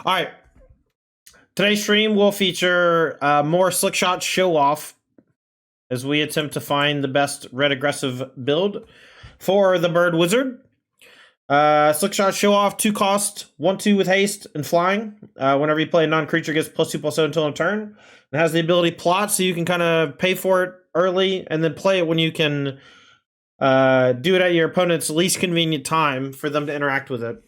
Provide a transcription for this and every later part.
All right. Today's stream will feature more Slickshot show off as we attempt to find the best red aggressive build for the Bird Wizard. Slickshot show off 2 cost, 1/2 with haste and flying. Whenever you play a non-creature, gets +2/+0 until a turn. It has the ability plot, so you can kind of pay for it early and then play it when you can do it at your opponent's least convenient time for them to interact with it.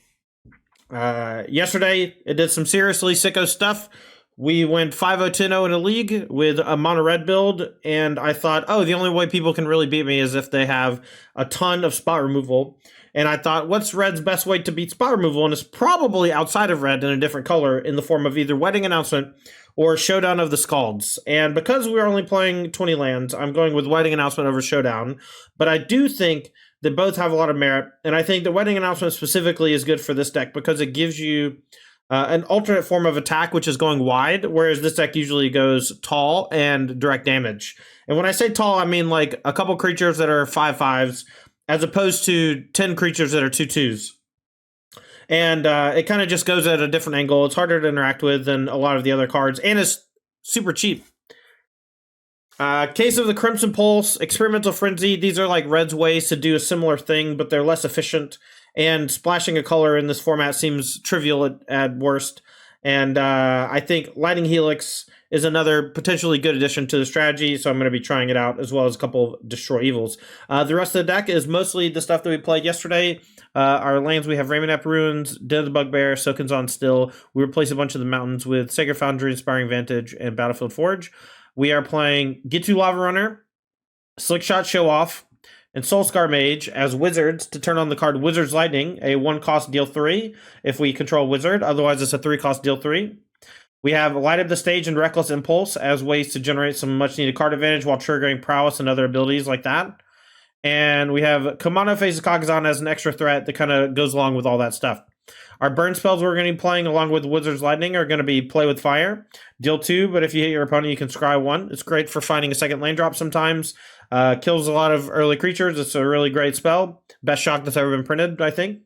Yesterday, it did some seriously sicko stuff. We went 5-0-10-0 in a league with a mono red build, and I thought, oh, the only way people can really beat me is if they have a ton of spot removal. And I thought, what's red's best way to beat spot removal? And it's probably outside of red in a different color in the form of either Wedding Announcement or Showdown of the Scalds. And because we're only playing 20 lands, I'm going with Wedding Announcement over Showdown. But I do think they both have a lot of merit, and I think the Wedding Announcement specifically is good for this deck because it gives you an alternate form of attack, which is going wide, whereas this deck usually goes tall and direct damage. And when I say tall, I mean like a couple creatures that are 5/5s, as opposed to 10 creatures that are 2/2s. And it kind of just goes at a different angle. It's harder to interact with than a lot of the other cards, and it's super cheap. Case of the Crimson Pulse, Experimental Frenzy. These are like red's ways to do a similar thing, but they're less efficient. And splashing a color in this format seems trivial at worst. And I think Lightning Helix is another potentially good addition to the strategy, so I'm going to be trying it out, as well as a couple of Destroy Evils. The rest of the deck is mostly the stuff that we played yesterday. Our lands, we have Raymond Ruins, Den of the Bugbear, Soken's on Still. We replace a bunch of the mountains with Sacred Foundry, Inspiring Vantage, and Battlefield Forge. We are playing Gitu Lava Runner, Slickshot Show Off, and Soulscar Mage as wizards to turn on the card Wizard's Lightning, a 1-cost deal 3 if we control Wizard. Otherwise, it's a 3-cost deal 3. We have Light Up the Stage and Reckless Impulse as ways to generate some much-needed card advantage while triggering Prowess and other abilities like that. And we have Kumano Phase of Kagazan as an extra threat that kind of goes along with all that stuff. Our burn spells we're going to be playing along with Wizard's Lightning are going to be Play with Fire, deal 2, but if you hit your opponent, you can scry 1. It's great for finding a second land drop sometimes. Kills a lot of early creatures. It's a really great spell. Best shock that's ever been printed, I think.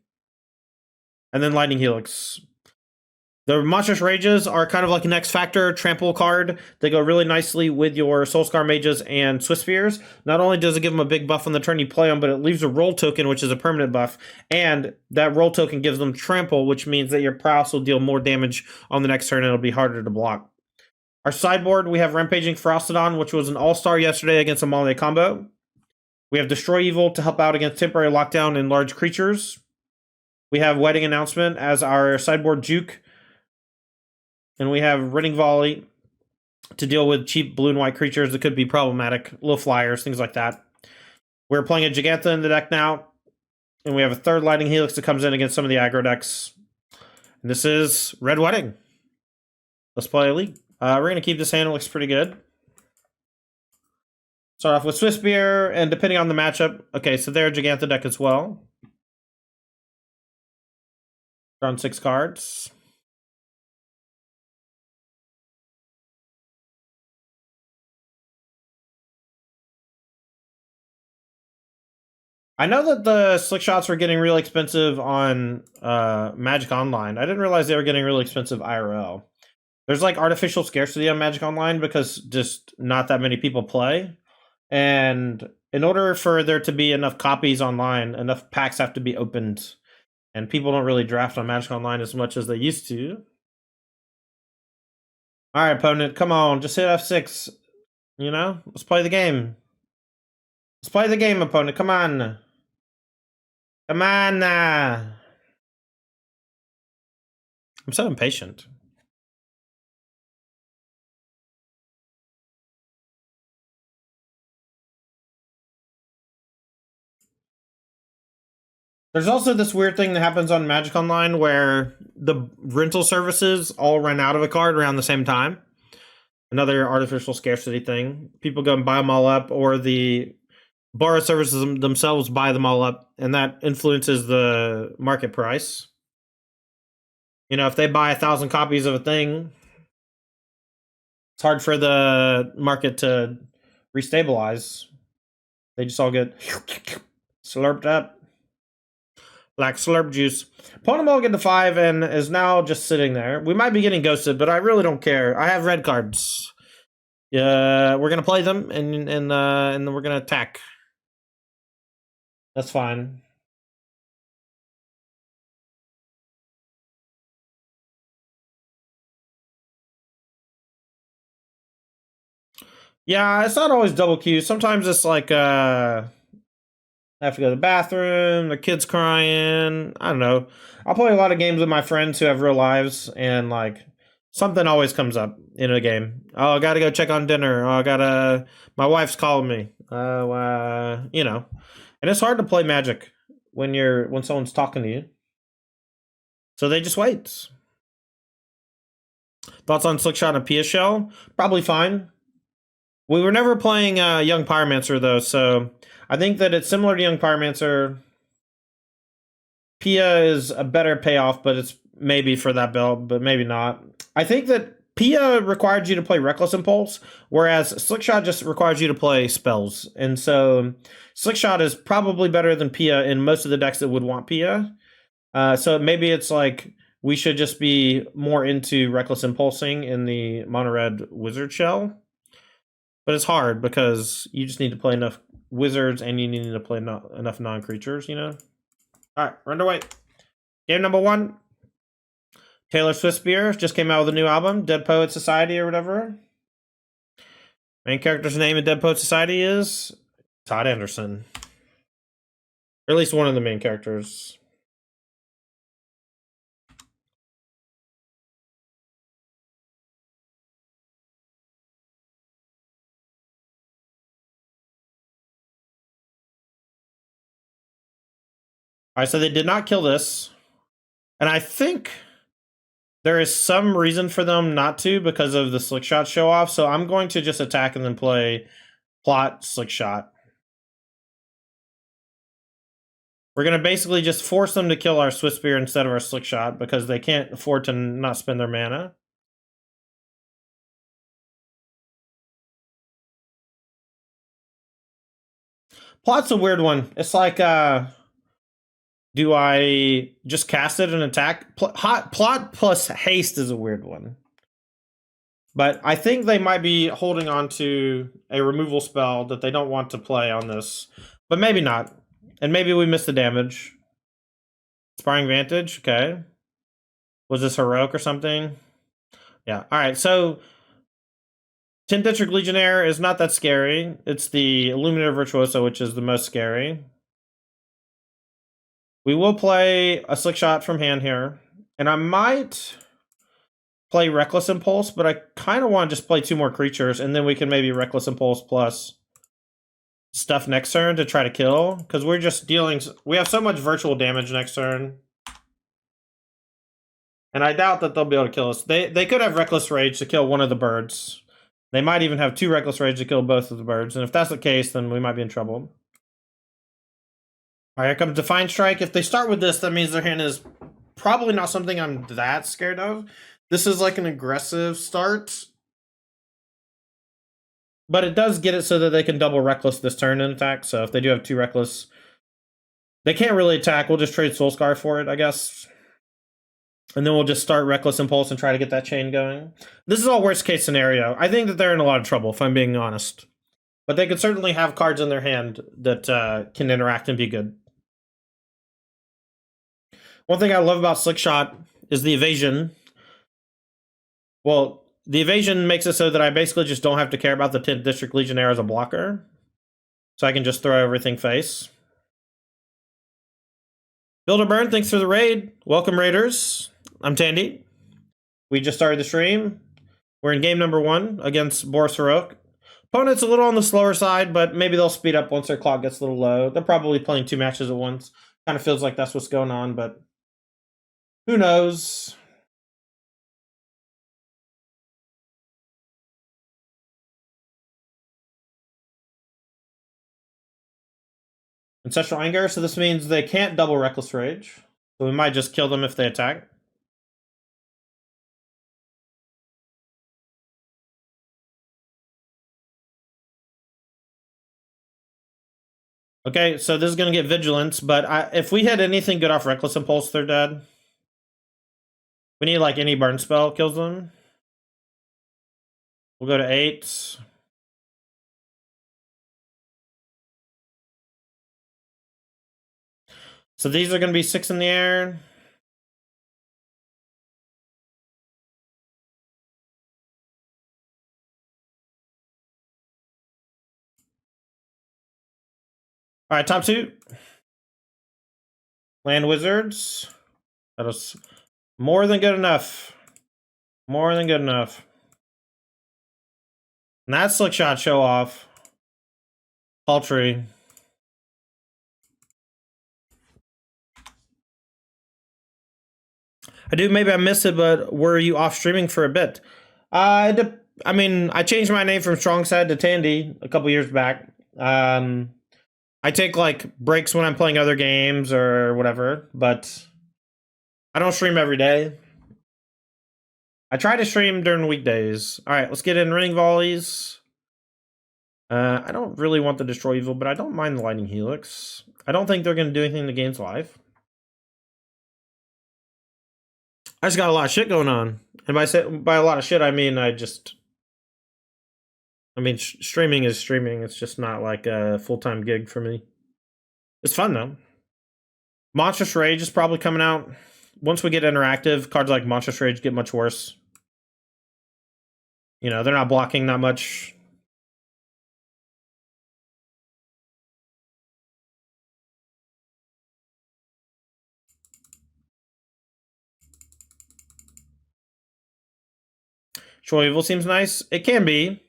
And then Lightning Helix. The Monstrous Rages are kind of like an X Factor trample card. They go really nicely with your Soulscar Mages and Swiss Spheres. Not only does it give them a big buff on the turn you play them, but it leaves a roll token, which is a permanent buff. And that roll token gives them trample, which means that your Prowess will deal more damage on the next turn and it'll be harder to block. Our sideboard, we have Rampaging Ferocodon, which was an all-star yesterday against a Molly combo. We have Destroy Evil to help out against temporary lockdown in large creatures. We have Wedding Announcement as our sideboard juke. And we have Riding Volley to deal with cheap blue and white creatures that could be problematic. Little flyers, things like that. We're playing a Gigantha in the deck now. And we have a third Lightning Helix that comes in against some of the aggro decks. And this is Red Wedding. Let's play a league. We're going to keep this hand. It looks pretty good. Start off with Swiss Beer, and depending on the matchup... Okay, so they're a Gigantha deck as well. Around 6 cards. I know that the Slickshots were getting really expensive on Magic Online. I didn't realize they were getting really expensive IRL. There's like artificial scarcity on Magic Online because just not that many people play. And in order for there to be enough copies online, enough packs have to be opened. And people don't really draft on Magic Online as much as they used to. Alright, opponent, come on, just hit F6. You know, let's play the game. Let's play the game, opponent, come on. Come on. I'm so impatient. There's also this weird thing that happens on Magic Online where the rental services all run out of a card around the same time. Another artificial scarcity thing. People go and buy them all up, or the borrow services themselves buy them all up, and that influences the market price. You know, if they buy 1,000 copies of a thing, it's hard for the market to restabilize. They just all get slurped up. Like slurp juice. Pwnable get to 5 and is now just sitting there. We might be getting ghosted, but I really don't care. I have red cards. We're gonna play them and then we're gonna attack. That's fine. Yeah, it's not always double Q. Sometimes it's like I have to go to the bathroom, the kid's crying. I don't know. I'll play a lot of games with my friends who have real lives, and like something always comes up in a game. Oh, I gotta go check on dinner. Oh, I gotta. My wife's calling me. You know, and it's hard to play Magic when someone's talking to you. So they just wait. Thoughts on Slickshot and Pia Shell? Probably fine. We were never playing Young Pyromancer though, so I think that it's similar to Young Pyromancer. Pia is a better payoff, but it's maybe for that build, but maybe not. I think that Pia required you to play Reckless Impulse, whereas Slickshot just requires you to play spells. And so Slickshot is probably better than Pia in most of the decks that would want Pia. So maybe it's like we should just be more into Reckless Impulsing in the Mono Red Wizard Shell. But it's hard because you just need to play enough wizards and you need to play enough non-creatures, you know? All right, we're underway. Game number 1. Taylor Swift Beer just came out with a new album, Dead Poet Society or whatever. Main character's name in Dead Poet Society is Todd Anderson. Or at least one of the main characters. All right, so they did not kill this. And I think there is some reason for them not to because of the Slickshot show off. So I'm going to just attack and then play Plot Slickshot. We're going to basically just force them to kill our Swiss Spear instead of our Slickshot because they can't afford to not spend their mana. Plot's a weird one. It's like, do I just cast it and attack? Plot plus haste is a weird one. But I think they might be holding on to a removal spell that they don't want to play on this. But maybe not. And maybe we missed the damage. Sparring Vantage, okay. Was this heroic or something? Yeah. All right. So 10th District Legionnaire is not that scary. It's the Illuminator Virtuoso, which is the most scary. We will play a Slickshot from hand here. And I might play Reckless Impulse, but I kind of want to just play 2 more creatures, and then we can maybe Reckless Impulse plus stuff next turn to try to kill, because we're just dealing... We have so much virtual damage next turn. And I doubt that they'll be able to kill us. They could have Reckless Rage to kill one of the birds. They might even have 2 Reckless Rage to kill both of the birds, and if that's the case, then we might be in trouble. Alright, here comes Defiant Strike. If they start with this, that means their hand is probably not something I'm that scared of. This is like an aggressive start. But it does get it so that they can double Reckless this turn and attack. So if they do have 2 Reckless, they can't really attack. We'll just trade Soulscar for it, I guess. And then we'll just start Reckless Impulse and try to get that chain going. This is all worst case scenario. I think that they're in a lot of trouble, if I'm being honest. But they could certainly have cards in their hand that can interact and be good. One thing I love about Slickshot is the evasion. Well, the evasion makes it so that I basically just don't have to care about the 10th District Legionnaire as a blocker. So I can just throw everything face. Builder Burn, thanks for the raid. Welcome, Raiders. I'm Tandy. We just started the stream. We're in game number 1 against Boris Heroic. Opponent's a little on the slower side, but maybe they'll speed up once their clock gets a little low. They're probably playing 2 matches at once. Kind of feels like that's what's going on, but who knows? Ancestral Anger, so this means they can't double Reckless Rage. So we might just kill them if they attack. Okay, so this is going to get Vigilance, but if we had anything good off Reckless Impulse, they're dead. We need, like, any burn spell kills them. We'll go to 8. So these are going to be 6 in the air. All right, top 2. Land Wizards. That was more than good enough. More than good enough. And that's Slickshot show off. Paltry. I do. Maybe I missed it, but were you off streaming for a bit? I mean, I changed my name from Strong Side to Tandy a couple years back. I take like breaks when I'm playing other games or whatever, but I don't stream every day. I try to stream during weekdays. All right, let's get in Ring Volleys. I don't really want the Destroy Evil, but I don't mind the Lightning Helix. I don't think they're going to do anything in the game's life. I just got a lot of shit going on. And by a lot of shit, I mean, streaming is streaming. It's just not like a full-time gig for me. It's fun, though. Monstrous Rage is probably coming out. Once we get interactive, cards like Monstrous Rage get much worse. You know, they're not blocking that much. Destroy Evil seems nice. It can be.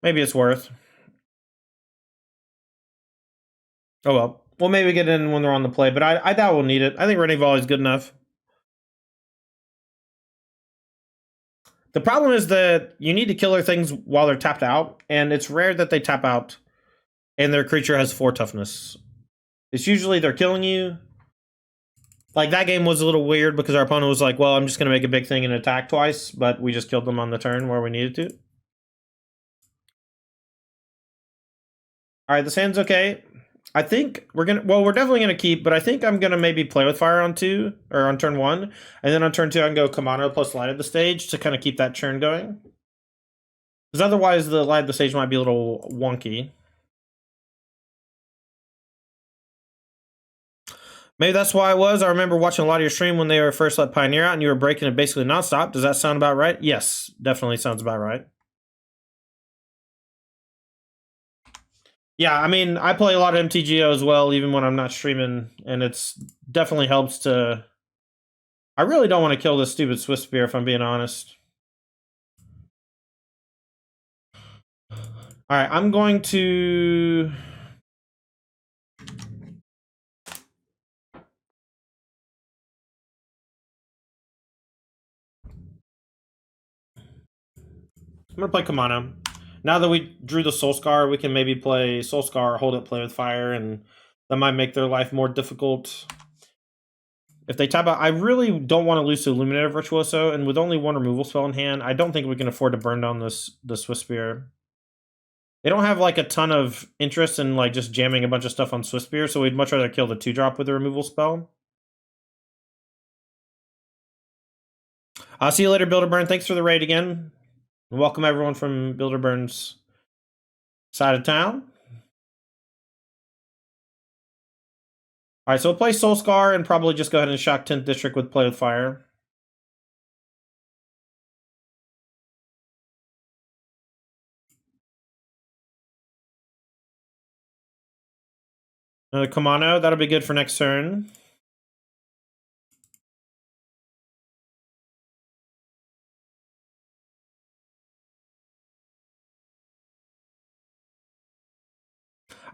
Maybe it's worth. Oh well. We'll maybe get in when they're on the play, but I doubt we'll need it. I think Running Volley is good enough. The problem is that you need to kill their things while they're tapped out, and it's rare that they tap out and their creature has 4 toughness. It's usually they're killing you. Like, that game was a little weird because our opponent was like, well, I'm just going to make a big thing and attack twice, but we just killed them on the turn where we needed to. All right, this hand's okay. I think we're definitely going to keep, but I think I'm going to maybe play with fire on 2, or on turn 1, and then on turn 2 I can go Kamano plus light at the stage to kind of keep that churn going. Because otherwise the light at the stage might be a little wonky. Maybe that's why I remember watching a lot of your stream when they were first let Pioneer out and you were breaking it basically nonstop. Does that sound about right? Yes, definitely sounds about right. Yeah, I mean, I play a lot of MTGO as well, even when I'm not streaming, and it's definitely helps to... I really don't want to kill this stupid Swift Spear, if I'm being honest. Alright, I'm going to... I'm going to play Kamano. Now that we drew the Soul Scar, we can maybe play Soul Scar, hold it, play with fire, and that might make their life more difficult. If they tap out, I really don't want to lose to Illuminator Virtuoso, and with only 1 removal spell in hand, I don't think we can afford to burn down the Swift Spear. They don't have like a ton of interest in like just jamming a bunch of stuff on Swift Spear, so we'd much rather kill the 2-drop with the removal spell. I'll see you later, Builderburn. Thanks for the raid again. And welcome everyone from Builderburn's side of town. Alright, so we'll play Soul Scar and probably just go ahead and shock 10th District with Play with Fire. Another Kamano, that'll be good for next turn.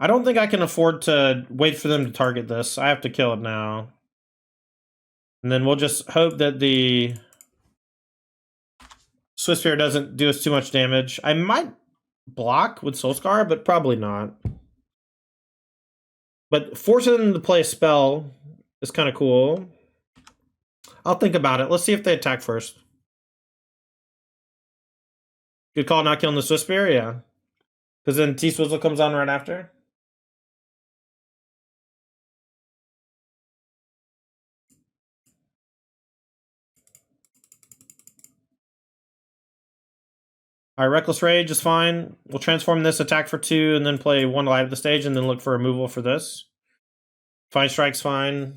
I don't think I can afford to wait for them to target this. I have to kill it now. And then we'll just hope that the Swift Spear doesn't do us too much damage. I might block with Soul Scar, but probably not. But forcing them to play a spell is kind of cool. I'll think about it. Let's see if they attack first. Good call not killing the Swift Spear, yeah. Because then T-Swizzle comes on right after. Alright, Reckless Rage is fine. We'll transform this, attack for 2, and then play 1 light of the stage, and then look for removal for this. Fine Strike's fine.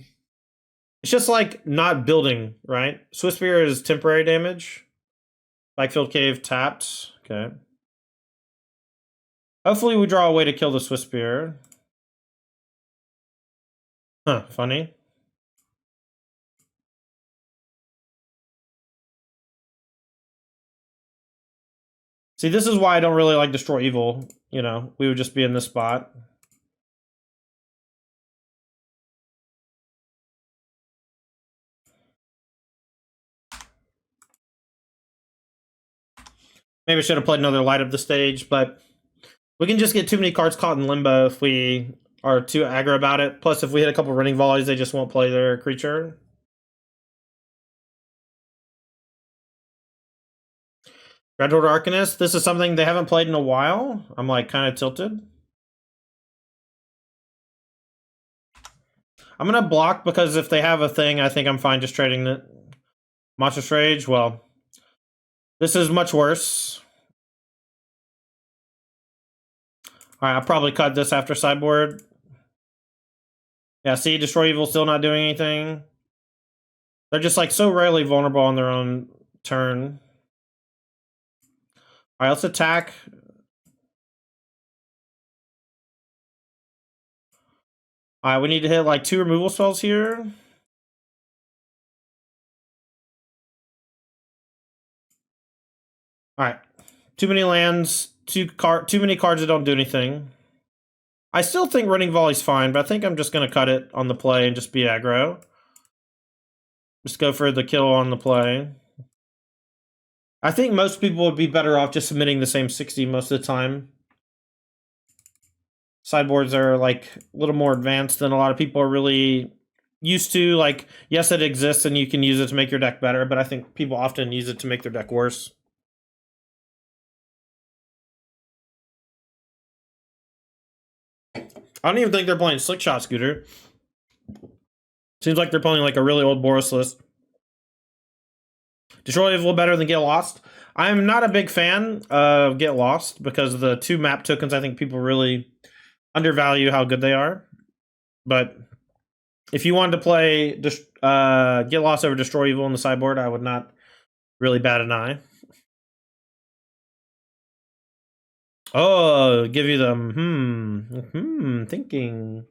It's just like not building, right? Swift Spear is temporary damage. Backfield Cave tapped. Okay. Hopefully we draw a way to kill the Swift Spear. Huh, funny. See, this is why I don't really like Destroy Evil. You know, we would just be in this spot. Maybe I should have played another light of the stage, but we can just get too many cards caught in limbo if we are too aggro about it. Plus, if we hit a couple running volleys, they just won't play their creature. Dreadlord Arcanist. This is something they haven't played in a while. I'm like kind of tilted. I'm gonna block because if they have a thing, I think I'm fine just trading it. Monstrous Rage. Well, this is much worse. Alright, I'll probably cut this after sideboard. Yeah, see, Destroy Evil still not doing anything. They're just like so rarely vulnerable on their own turn. Alright, let's attack. Alright, we need to hit like 2 removal spells here. Alright. Too many lands, too many cards that don't do anything. I still think running volley's fine, but I think I'm just gonna cut it on the play and just be aggro. Just go for the kill on the play. I think most people would be better off just submitting the same 60 most of the time. Sideboards are like a little more advanced than a lot of people are really used to. Like, yes, it exists and you can use it to make your deck better, but I think people often use it to make their deck worse. I don't even think they're playing Slickshot, Scooter. Seems like they're playing like a really old Boros list. Destroy Evil better than Get Lost. I'm not a big fan of Get Lost because of the 2 map tokens. I think people really undervalue how good they are. But if you wanted to play Get Lost over Destroy Evil in the sideboard, I would not really bat an eye. Oh, give you them. Thinking.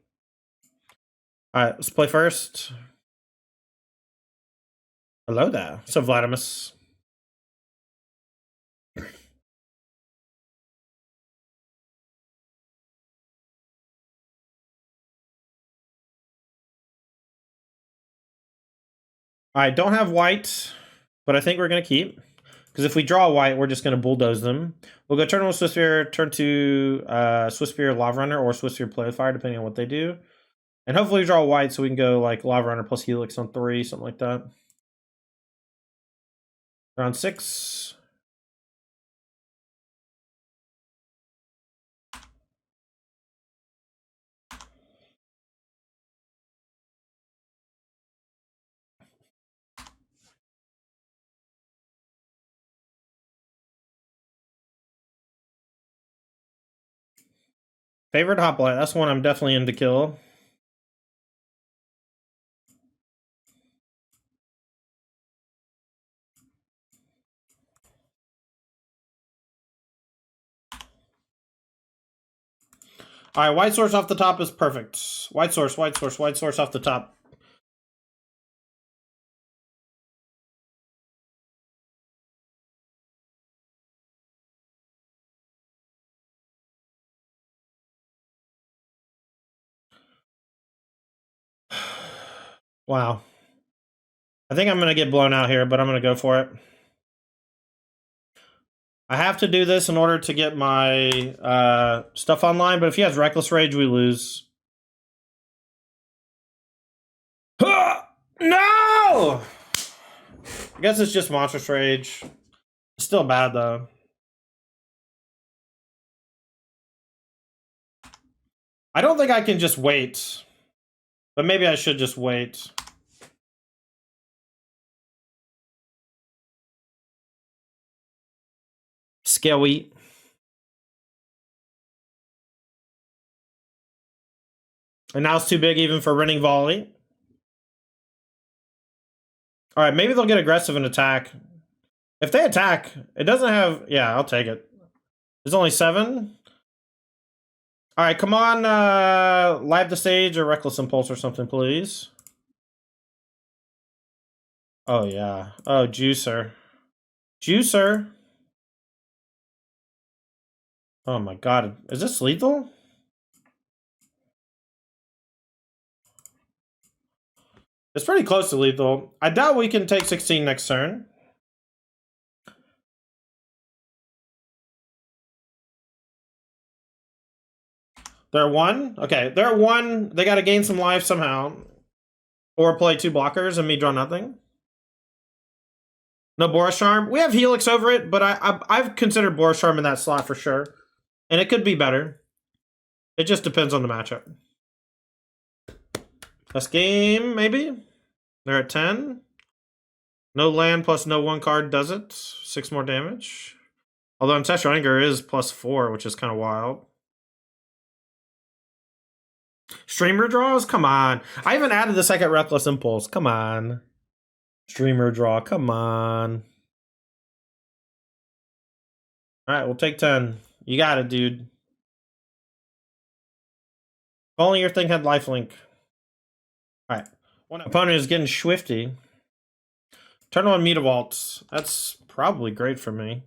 Alright, let's play first. Hello there. What's up, Vladimus? I don't have white, but I think we're going to keep. Because if we draw white, we're just going to bulldoze them. We'll go turn 1 Swift Spear, turn 2 Swift Spear Lava Runner, or Swift Spear Play with Fire, depending on what they do. And hopefully we draw white so we can go like Lava Runner plus Helix on 3, something like that. Round 6. Favorite Hoplite. That's one I'm definitely into kill. Alright, white source off the top is perfect. White source off the top. Wow. I think I'm going to get blown out here, but I'm going to go for it. I have to do this in order to get my stuff online, but if he has Reckless Rage, we lose. No! I guess it's just Monstrous Rage. It's still bad, though. I don't think I can just wait. But maybe I should just wait. Scary. And now it's too big even for running volley. All right, maybe they'll get aggressive and attack. If they attack, it doesn't have... Yeah, I'll take it. There's only 7. All right, come on. Live the stage or Reckless Impulse or something, please. Oh, yeah. Oh, Juicer. Juicer. Oh, my God. Is this lethal? It's pretty close to lethal. I doubt we can take 16 next turn. They're 1? Okay, they're 1. They got to gain some life somehow. Or play 2 blockers and me draw nothing. No Boris Charm. We have Helix over it, but I've considered Boris Charm in that slot for sure. And it could be better. It just depends on the matchup. Last game, maybe? They're at 10. No land plus no 1 card does it. 6 more damage. Although Ancestral Anger is +4, which is kind of wild. Streamer draws? Come on. I haven't added the second Reckless Impulse. Come on. Streamer draw. Come on. Alright, we'll take 10. You got it, dude. If only your thing had lifelink. Alright. One opponent is getting swifty. Turn on Mutavaults. That's probably great for me.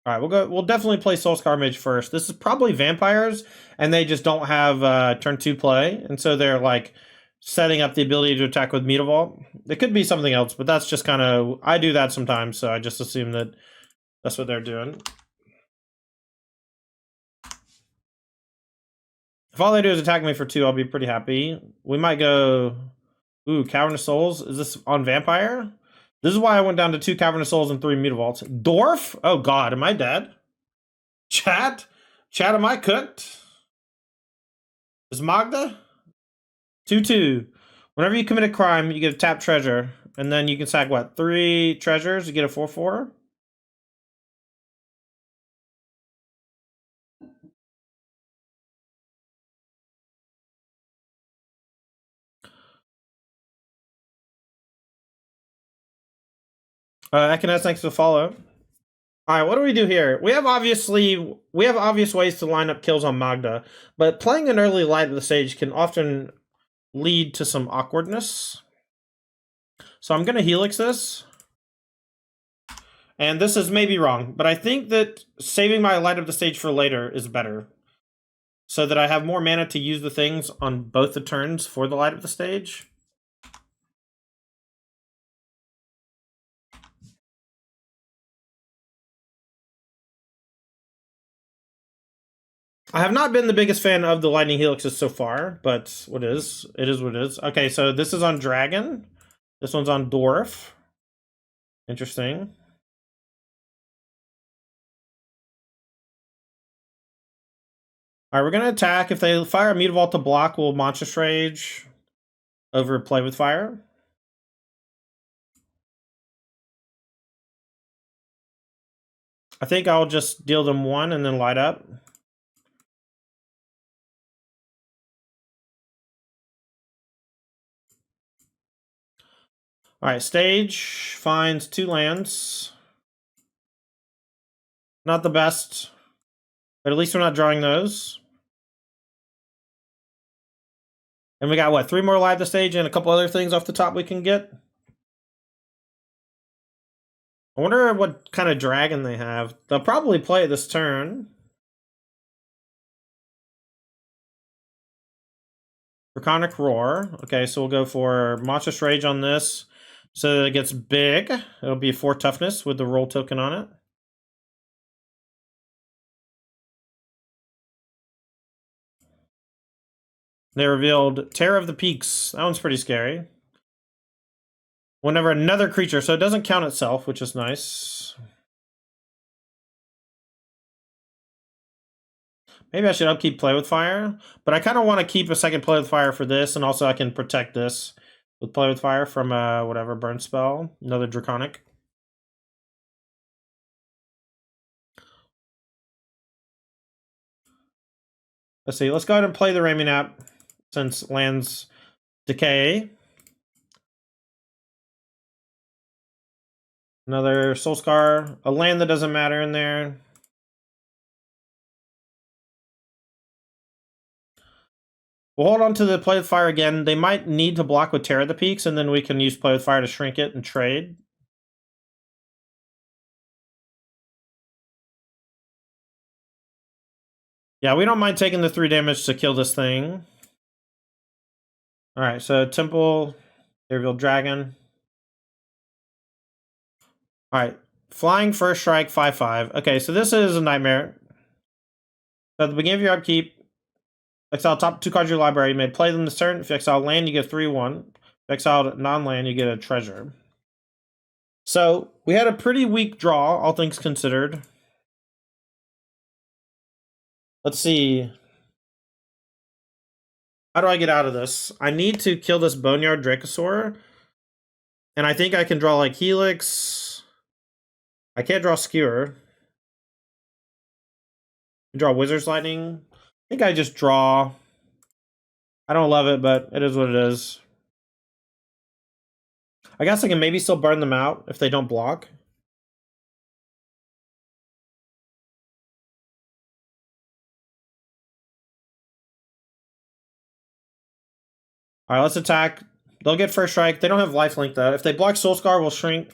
All right, we'll definitely play Soulscar Mage first. This is probably vampires, and they just don't have turn 2 play, and so they're like setting up the ability to attack with Mutavault. It could be something else, but that's just kind of... I do that sometimes, so I just assume that that's what they're doing. If all they do is attack me for 2, I'll be pretty happy. We might go... Ooh, Cavernous Souls. Is this on Vampire? This is why I went down to 2 Cavernous Souls and 3 Mutavaults. Dwarf? Oh god, am I dead? Chat? Chat, am I cooked? Is Magda? 2/2. Whenever you commit a crime, you get a tap treasure. And then you can sack, what, 3 treasures? You get a 4/4? Ekinet's next to follow. Alright, what do we do here? We have obvious ways to line up kills on Magda, but playing an early light of the stage can often lead to some awkwardness. So I'm going to Helix this. And this is maybe wrong, but I think that saving my light of the stage for later is better. So that I have more mana to use the things on both the turns for the light of the stage. I have not been the biggest fan of the Lightning Helixes so far, but it is what it is. Okay, so this is on Dragon. This one's on Dwarf. Interesting. Alright, we're going to attack. If they fire a Mutavault to block, we'll Monstrous Rage over Play with Fire. I think I'll just deal them 1 and then light up. Alright, stage finds 2 lands. Not the best, but at least we're not drawing those. And we got, what, 3 more live the stage and a couple other things off the top we can get? I wonder what kind of dragon they have. They'll probably play it this turn. Draconic Roar. Okay, so we'll go for Monstrous Rage on this. So that it gets big. It'll be 4 toughness with the roll token on it. They revealed Terror of the Peaks. That one's pretty scary. Whenever another creature, so it doesn't count itself, which is nice. Maybe I should upkeep Play with Fire, but I kind of want to keep a second Play with Fire for this, and also I can protect this with Play with Fire from whatever burn spell, another Draconic. Let's see. Let's go ahead and play the Ramming App since lands decay. Another Soul Scar. A land that doesn't matter in there. We'll hold on to the Play with Fire again. They might need to block with Terror of the Peaks, and then we can use Play with Fire to shrink it and trade. Yeah, we don't mind taking the 3 damage to kill this thing. Alright, so Temple, they reveal Dragon. Alright, Flying First Strike, 5/5. Okay, so this is a nightmare. So at the beginning of your upkeep, exile top 2 cards of your library. You may play them this turn. If you exile land, you get 3/1. If you exile non-land, you get a treasure. So we had a pretty weak draw, all things considered. Let's see. How do I get out of this? I need to kill this Boneyard Dracosaur. And I think I can draw like Helix. I can't draw Skewer. Draw Wizard's Lightning. I think I just draw. I don't love it, but it is what it is. I guess I can maybe still burn them out if they don't block. Alright, let's attack. They'll get first strike. They don't have lifelink though. If they block Soul Scar, we'll shrink.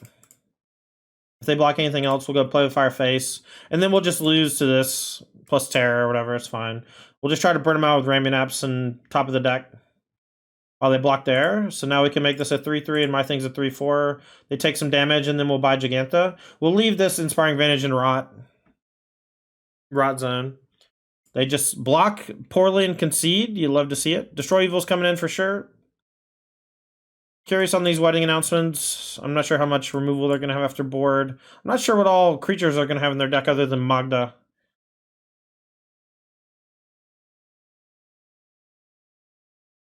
If they block anything else, we'll go Play with Fire face. And then we'll just lose to this plus Terror or whatever. It's fine. We'll just try to burn them out with Ramming Apps and top of the deck. Oh, they blocked there. So now we can make this a 3/3 and my thing's a 3/4. They take some damage and then we'll buy Giganta. We'll leave this Inspiring Vantage in Rot Zone. They just block poorly and concede. You love to see it. Destroy Evil's coming in for sure. Curious on these wedding announcements. I'm not sure how much removal they're going to have after board. I'm not sure what all creatures are going to have in their deck other than Magda.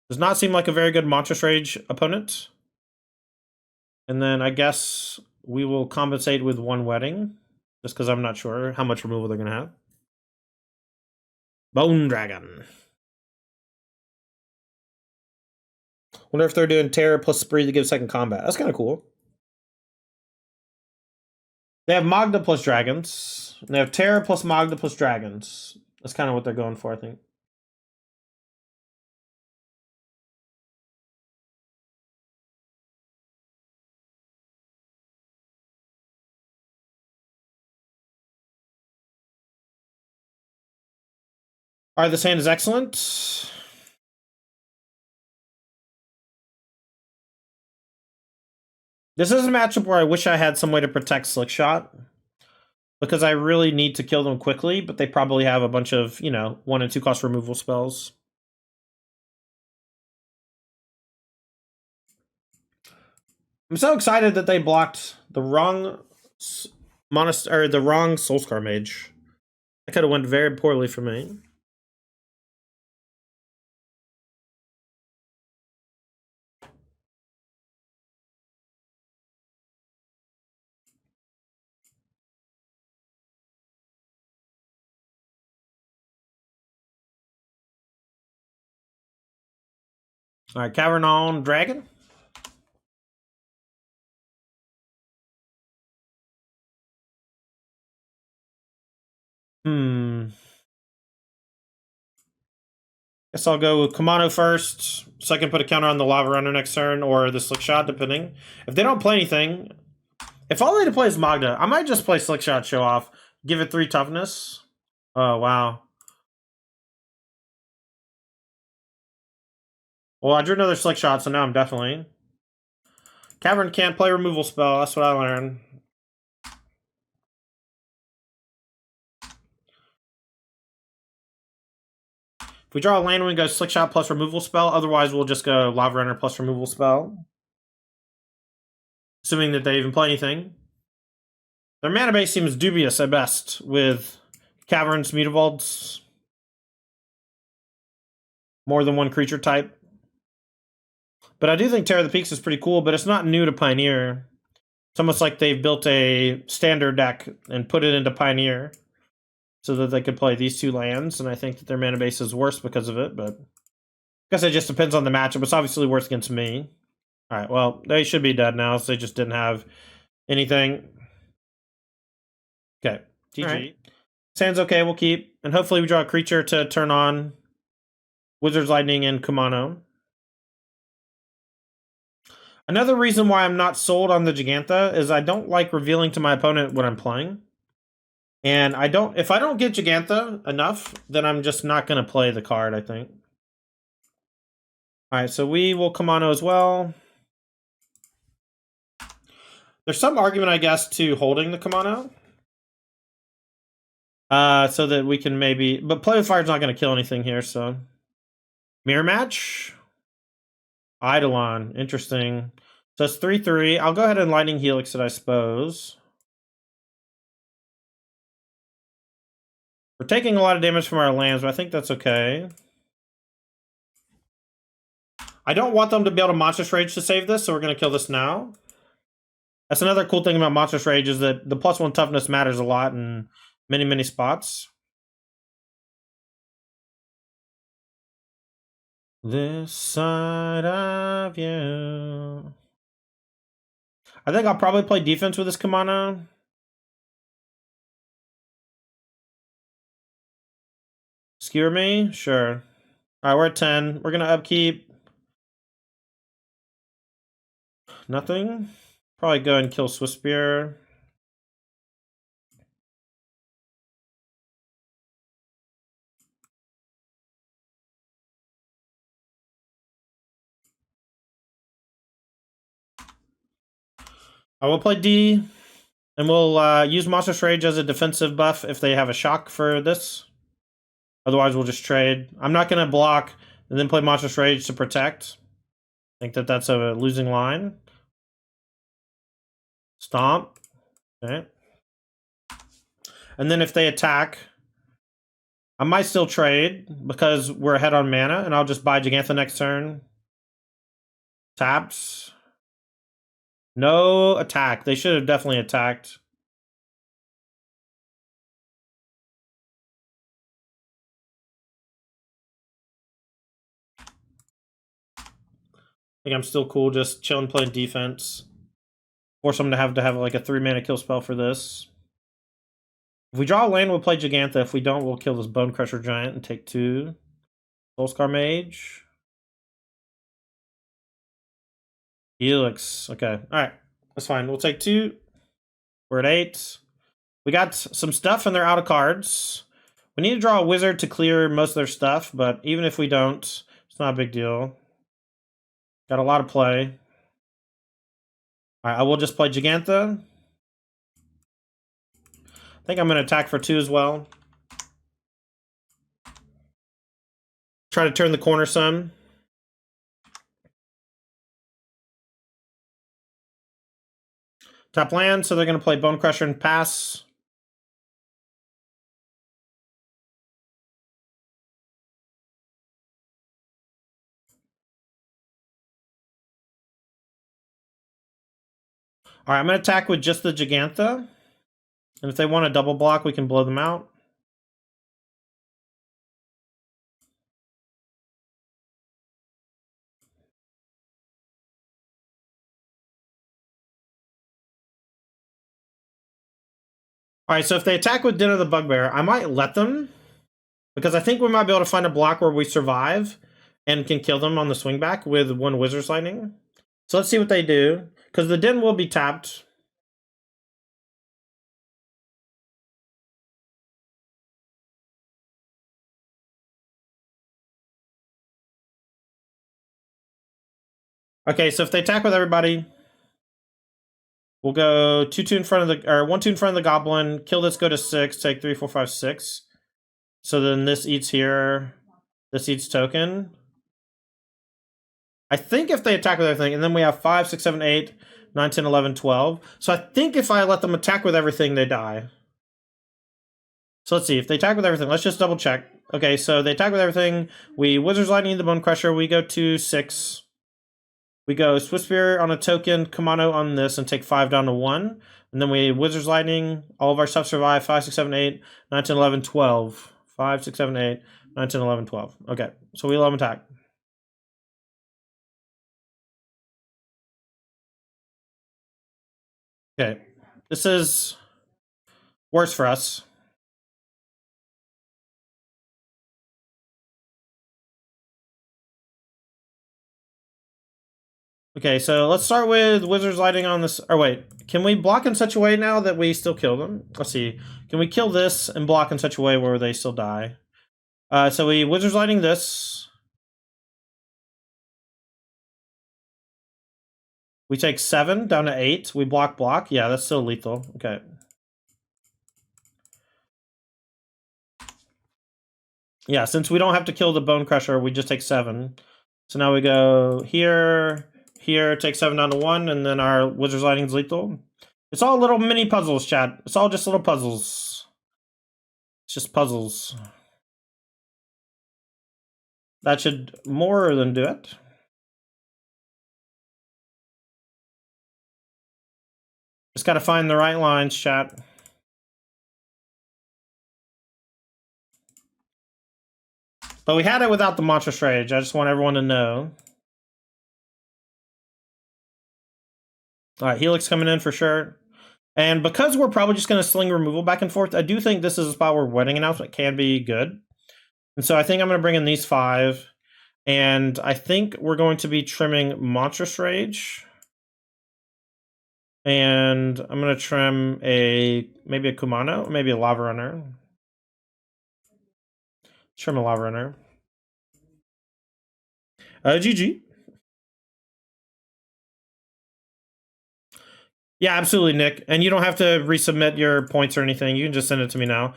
Does not seem like a very good Monstrous Rage opponent. And then I guess we will compensate with 1 wedding. Just because I'm not sure how much removal they're going to have. Bone Dragon. Wonder if they're doing Terror plus Spree to give second combat. That's kind of cool. They have Magda plus Dragons. And they have Terror plus Magda plus Dragons. That's kind of what they're going for, I think. Alright, this hand is excellent. This is a matchup where I wish I had some way to protect Slickshot. Because I really need to kill them quickly, but they probably have a bunch of, 1 and 2 cost removal spells. I'm so excited that they blocked the wrong the wrong Soulscar Mage. That could have went very poorly for me. Alright, Cavern on Dragon. Guess I'll go with Kamano first, so I can put a counter on the Lava Runner next turn, or the Slickshot, depending. If they don't play anything, if all they to play is Magda, I might just play Slickshot, show off, give it 3 toughness. Oh, wow. Well, I drew another Slickshot, so now I'm definitely... Cavern can't play removal spell, that's what I learned. If we draw a land, we go Slickshot plus removal spell. Otherwise, we'll just go Lava Runner plus removal spell. Assuming that they even play anything. Their mana base seems dubious at best, with Caverns, Mutavaults, more than 1 creature type. But I do think Terror of the Peaks is pretty cool, but it's not new to Pioneer. It's almost like they've built a standard deck and put it into Pioneer. so that they could play these 2 lands, and I think that their mana base is worse because of it, but I guess it just depends on the matchup. It's obviously worse against me. Alright, well, they should be dead now, so they just didn't have anything. Okay, GG. Right. Sand's okay, we'll keep. And hopefully we draw a creature to turn on Wizard's Lightning and Kumano. Another reason why I'm not sold on the Gigantha is I don't like revealing to my opponent what I'm playing. And if I don't get Gigantha enough, then I'm just not going to play the card, I think. Alright, so we will Kumano as well. There's some argument, I guess, to holding the Kumano. So that we can maybe... But Play with Fire's not going to kill anything here, so... Mirror Match? Eidolon. Interesting. So it's 3/3. I'll go ahead and Lightning Helix it, I suppose. We're taking a lot of damage from our lands, but I think that's okay. I don't want them to be able to Monstrous Rage to save this, so we're going to kill this now. That's another cool thing about Monstrous Rage is that the +1 toughness matters a lot in many, many spots. This side of you. I think I'll probably play defense with this Kumano. Skewer me? Sure. Alright, we're at 10. We're gonna upkeep. Nothing. Probably go and kill Swiftspear. I will play D, and we'll use Monstrous Rage as a defensive buff if they have a shock for this. Otherwise, we'll just trade. I'm not going to block and then play Monstrous Rage to protect. I think that that's a losing line. Stomp. Okay. And then if they attack, I might still trade because we're ahead on mana, and I'll just buy Gigantha next turn. Taps. No attack. They should have definitely attacked. I think I'm still cool just chilling playing defense. Force them to have like a 3-mana kill spell for this. If we draw a land, we'll play Gigantha. If we don't, we'll kill this Bone Crusher Giant and take 2. Soulscar Mage. Helix. Okay. Alright. That's fine. We'll take 2. We're at 8. We got some stuff and they're out of cards. We need to draw a wizard to clear most of their stuff, but even if we don't, it's not a big deal. Got a lot of play. Alright, I will just play Gigantha. I think I'm going to attack for 2 as well. Try to turn the corner some. Tap land, so they're going to play Bone Crusher and pass. Alright, I'm going to attack with just the Gigantha. And if they want a double block, we can blow them out. Alright, so if they attack with Den of the Bugbear, I might let them. Because I think we might be able to find a block where we survive and can kill them on the swing back with 1 Wizard's Lightning. So let's see what they do. Because the Den will be tapped. Okay, so if they attack with everybody, we'll go 2/2 in front of the, or 1/2 in front of the Goblin, kill this, go to 6, take 3, 4, 5, 6. So then this eats here, this eats token. I think if they attack with everything, and then we have 5, 6, 7, 8, 9, 10, 11, 12. So I think if I let them attack with everything, they die. So let's see, if they attack with everything, let's just double check. Okay, so they attack with everything, we Wizard's Lightning the Bone Crusher, we go to 6. We go Swift Spear on a token, Kamano on this, and take 5 down to 1. And then we Wizard's Lightning. All of our stuff survive. 5, 6, 7, 8, 9, 10, 11, 12. 5, 6, 7, 8, 9, 10, 11, 12. Okay, so we let them attack. Okay, this is worse for us. Okay, so let's start with Wizard's Lighting on this. Or wait, can we block in such a way now that we still kill them? Let's see. Can we kill this and block in such a way where they still die? So we Wizard's Lighting this. We take 7 down to 8. We block. Yeah, that's still lethal. Okay. Yeah, since we don't have to kill the Bone Crusher, we just take 7. So now we go here, take 7 down to 1, and then our Wizard's Lighting's lethal. It's all little mini puzzles, chat. It's all just little puzzles. It's just puzzles. That should more than do it. Just gotta find the right lines, chat. But we had it without the Monstrous Rage. I just want everyone to know. Alright, Helix coming in for sure. And because we're probably just going to sling removal back and forth, I do think this is a spot where Wedding Announcement can be good. And so I think I'm going to bring in these 5. And I think we're going to be trimming Monstrous Rage. And I'm going to trim maybe a Kumano, maybe a Lava Runner. Trim a Lava Runner. GG. Yeah, absolutely, Nick. And you don't have to resubmit your points or anything. You can just send it to me now.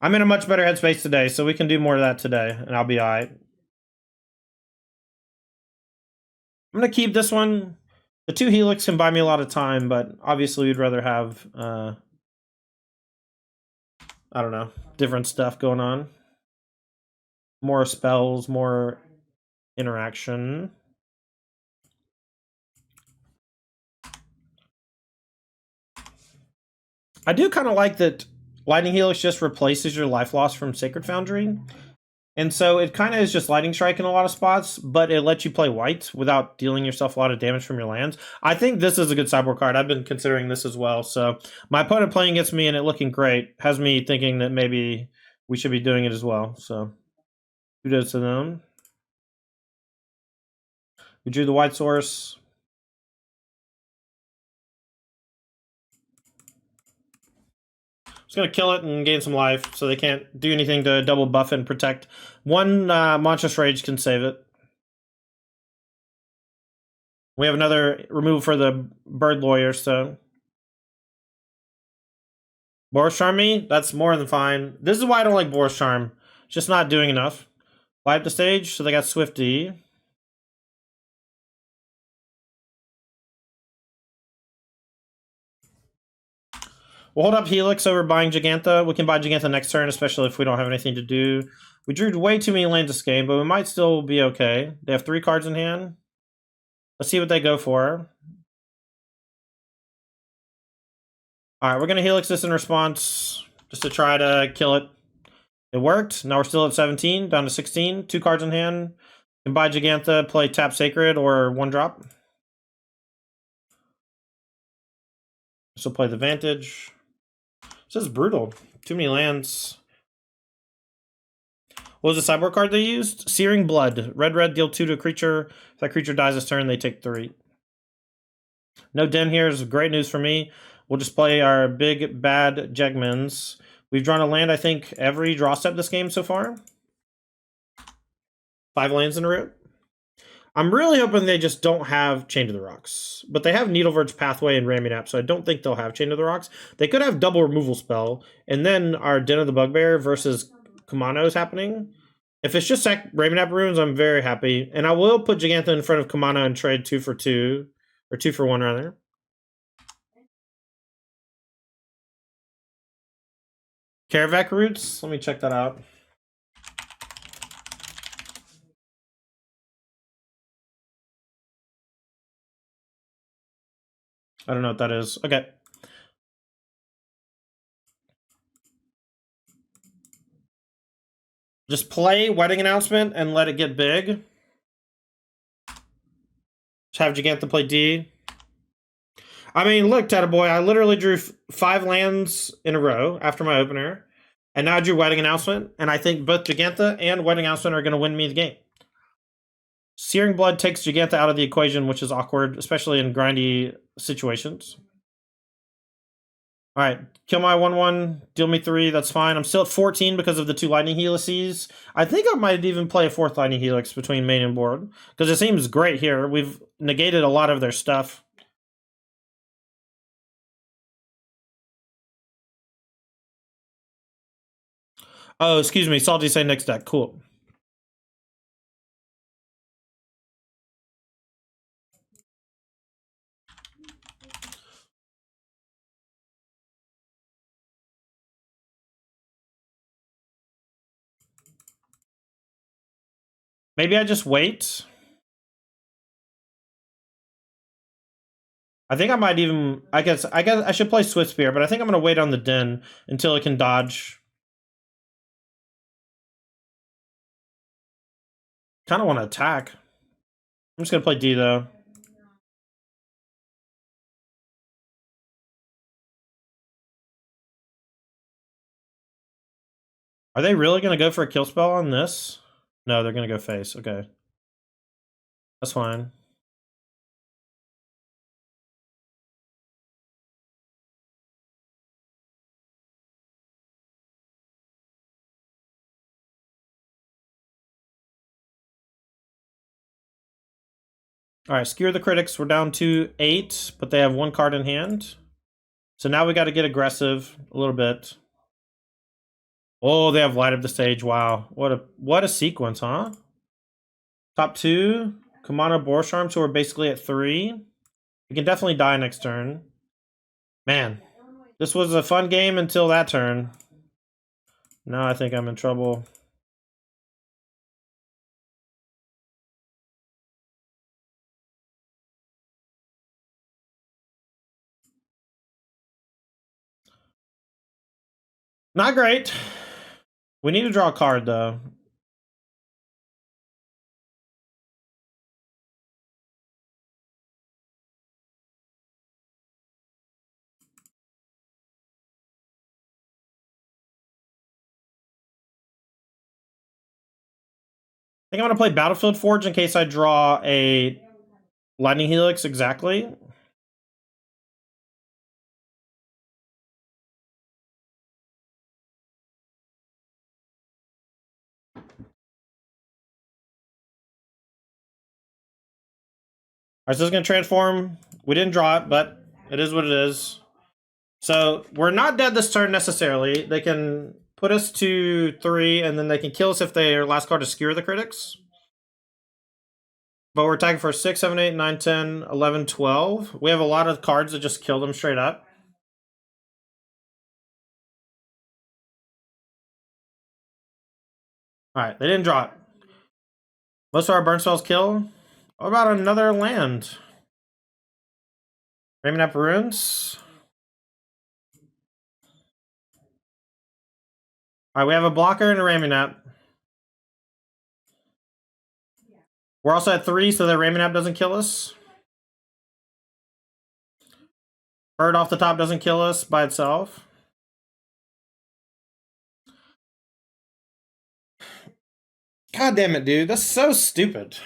I'm in a much better headspace today, so we can do more of that today, and I'll be all right. I'm going to keep this one. The 2 Helix can buy me a lot of time, but obviously we'd rather have, I don't know, different stuff going on. More spells, more interaction. I do kind of like that Lightning Helix just replaces your life loss from Sacred Foundry. And so it kind of is just Lightning Strike in a lot of spots, but it lets you play white without dealing yourself a lot of damage from your lands. I think this is a good sideboard card. I've been considering this as well. So my opponent playing against me and it looking great has me thinking that maybe we should be doing it as well. So kudos to them. We drew the white source. Just going to kill it and gain some life so they can't do anything to double buff and protect. One Monstrous Rage can save it. We have another remove for the Bird Lawyer, so... Boros Charm me? That's more than fine. This is why I don't like Boros Charm. It's just not doing enough. Wipe the stage, so they got Swifty. We'll hold up Helix over buying Gigantha. We can buy Gigantha next turn, especially if we don't have anything to do. We drew way too many lands this game, but we might still be okay. They have 3 cards in hand. Let's see what they go for. Alright, we're going to Helix this in response, just to try to kill it. It worked. Now we're still at 17, down to 16. 2 cards in hand. Can buy Gigantha, play Tap Sacred, or 1-drop. So play the Vantage. This is brutal. Too many lands. What was the sideboard card they used? Searing Blood. Red, deal 2 to a creature. If that creature dies this turn, they take 3. No Den here is great news for me. We'll just play our big, bad Jegmans. We've drawn a land, I think, every draw step this game so far. 5 lands in a row. I'm really hoping they just don't have Chain to the Rocks. But they have Needleverge Pathway and Raminap, so I don't think they'll have Chain to the Rocks. They could have double removal spell, and then our Den of the Bugbear versus Kumano is happening. If it's just Raminap Runes, I'm very happy. And I will put Gigantha in front of Kumano and trade 2 for 2. Or 2 for 1, rather. Karavak Roots? Let me check that out. I don't know what that is. Okay. Just play Wedding Announcement and let it get big. Just have Giganta play D. I mean, look, Tetaboy, I literally drew 5 lands in a row after my opener. And now I drew Wedding Announcement. And I think both Giganta and Wedding Announcement are going to win me the game. Searing Blood takes Giganta out of the equation, which is awkward, especially in grindy situations. All right, kill my 1/1, deal me 3, that's fine. I'm still at 14 because of the 2 Lightning Helices. I think I might even play a 4th Lightning Helix between main and board, because it seems great here. We've negated a lot of their stuff. Oh, excuse me, Salty say next deck, cool. Maybe I just wait. I think I might even, I guess I should play Swift Spear, but I think I'm going to wait on the Den until it can dodge. Kind of want to attack. I'm just going to play D, though. Are they really going to go for a kill spell on this? No, they're going to go face. Okay. That's fine. All right, Skewer the Critics. We're down to 8, but they have 1 card in hand. So now we got to get aggressive a little bit. Oh, they have Light Up the Stage. Wow. What a sequence, huh? Top 2. Kumano Borsharm, so we're basically at 3. We can definitely die next turn. Man, this was a fun game until that turn. Now I think I'm in trouble. Not great. We need to draw a card, though. I think I'm going to play Battlefield Forge in case I draw a Lightning Helix exactly. Alright, so it's going to transform. We didn't draw it, but it is what it is. So we're not dead this turn necessarily. They can put us to 3, and then they can kill us if their last card is Skewer the Critics. But we're attacking for 6, 7, 8, 9, 10, 11, 12. We have a lot of cards that just kill them straight up. Alright, they didn't draw it. Most of our burn spells kill. What about another land? Raymond Runes. Alright, we have a blocker and a Raymond. We're also at 3, so that Raymond doesn't kill us. Bird off the top doesn't kill us by itself. God damn it, dude. That's so stupid.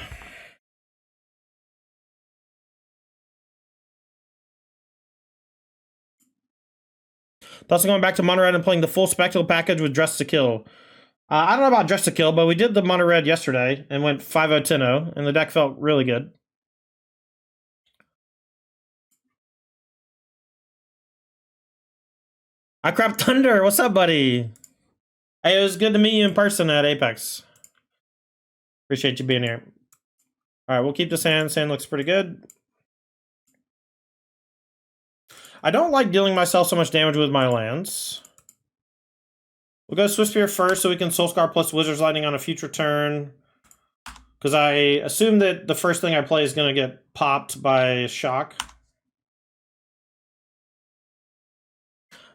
Thus, going back to Mono Red and playing the full Spectacle package with Dress to Kill. I don't know about Dress to Kill, but we did the Mono Red yesterday and went 5-0, 10-0, and the deck felt really good. I Crap Thunder. What's up, buddy? Hey, it was good to meet you in person at Apex. Appreciate you being here. All right, we'll keep this hand. Sand looks pretty good. I don't like dealing myself so much damage with my lands. We'll go Swift Spear first so we can Soulscar plus Wizard's Lightning on a future turn. Because I assume that the first thing I play is going to get popped by Shock.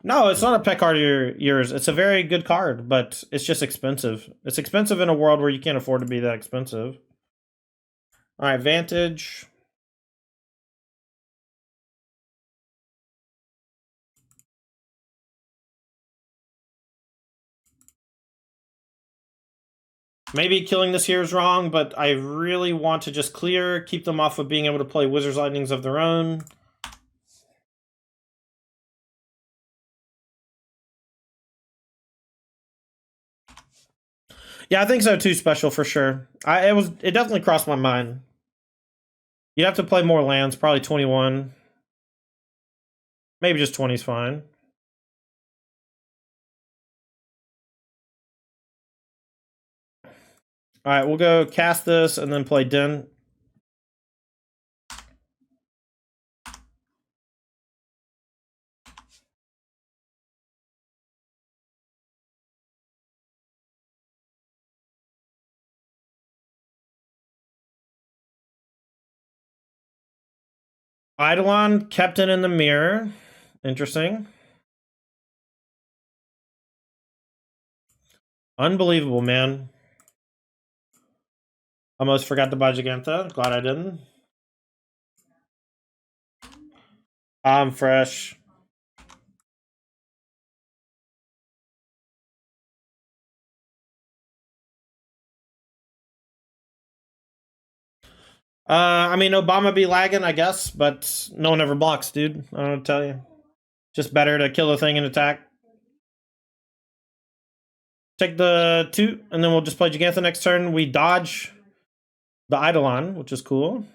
No, it's not a pet card of yours. It's a very good card, but it's just expensive. It's expensive in a world where you can't afford to be that expensive. All right, Vantage. Maybe killing this here is wrong, but I really want to just clear, keep them off of being able to play Wizards Lightnings of their own. Yeah, I think so too. Special for sure. It definitely crossed my mind. You'd have to play more lands, probably 21. Maybe just 20 is fine. All right, we'll go cast this and then play Den. Eidolon, Captain in the Mirror. Interesting. Unbelievable, man. Almost forgot to buy Giganta. Glad I didn't. I'm fresh. I mean, Obama be lagging, I guess, but no one ever blocks, dude. I don't know what to tell you. Just better to kill the thing and attack. Take the 2, and then we'll just play Giganta next turn. We dodge the Eidolon, which is cool.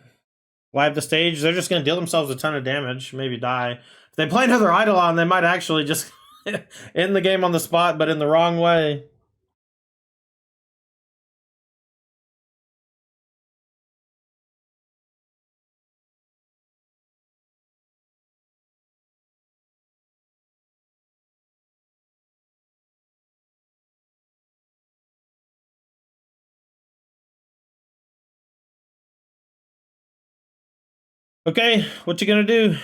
Live the stage. They're just going to deal themselves a ton of damage, maybe die. If they play another Eidolon, they might actually just end the game on the spot, but in the wrong way. Okay, what you gonna do?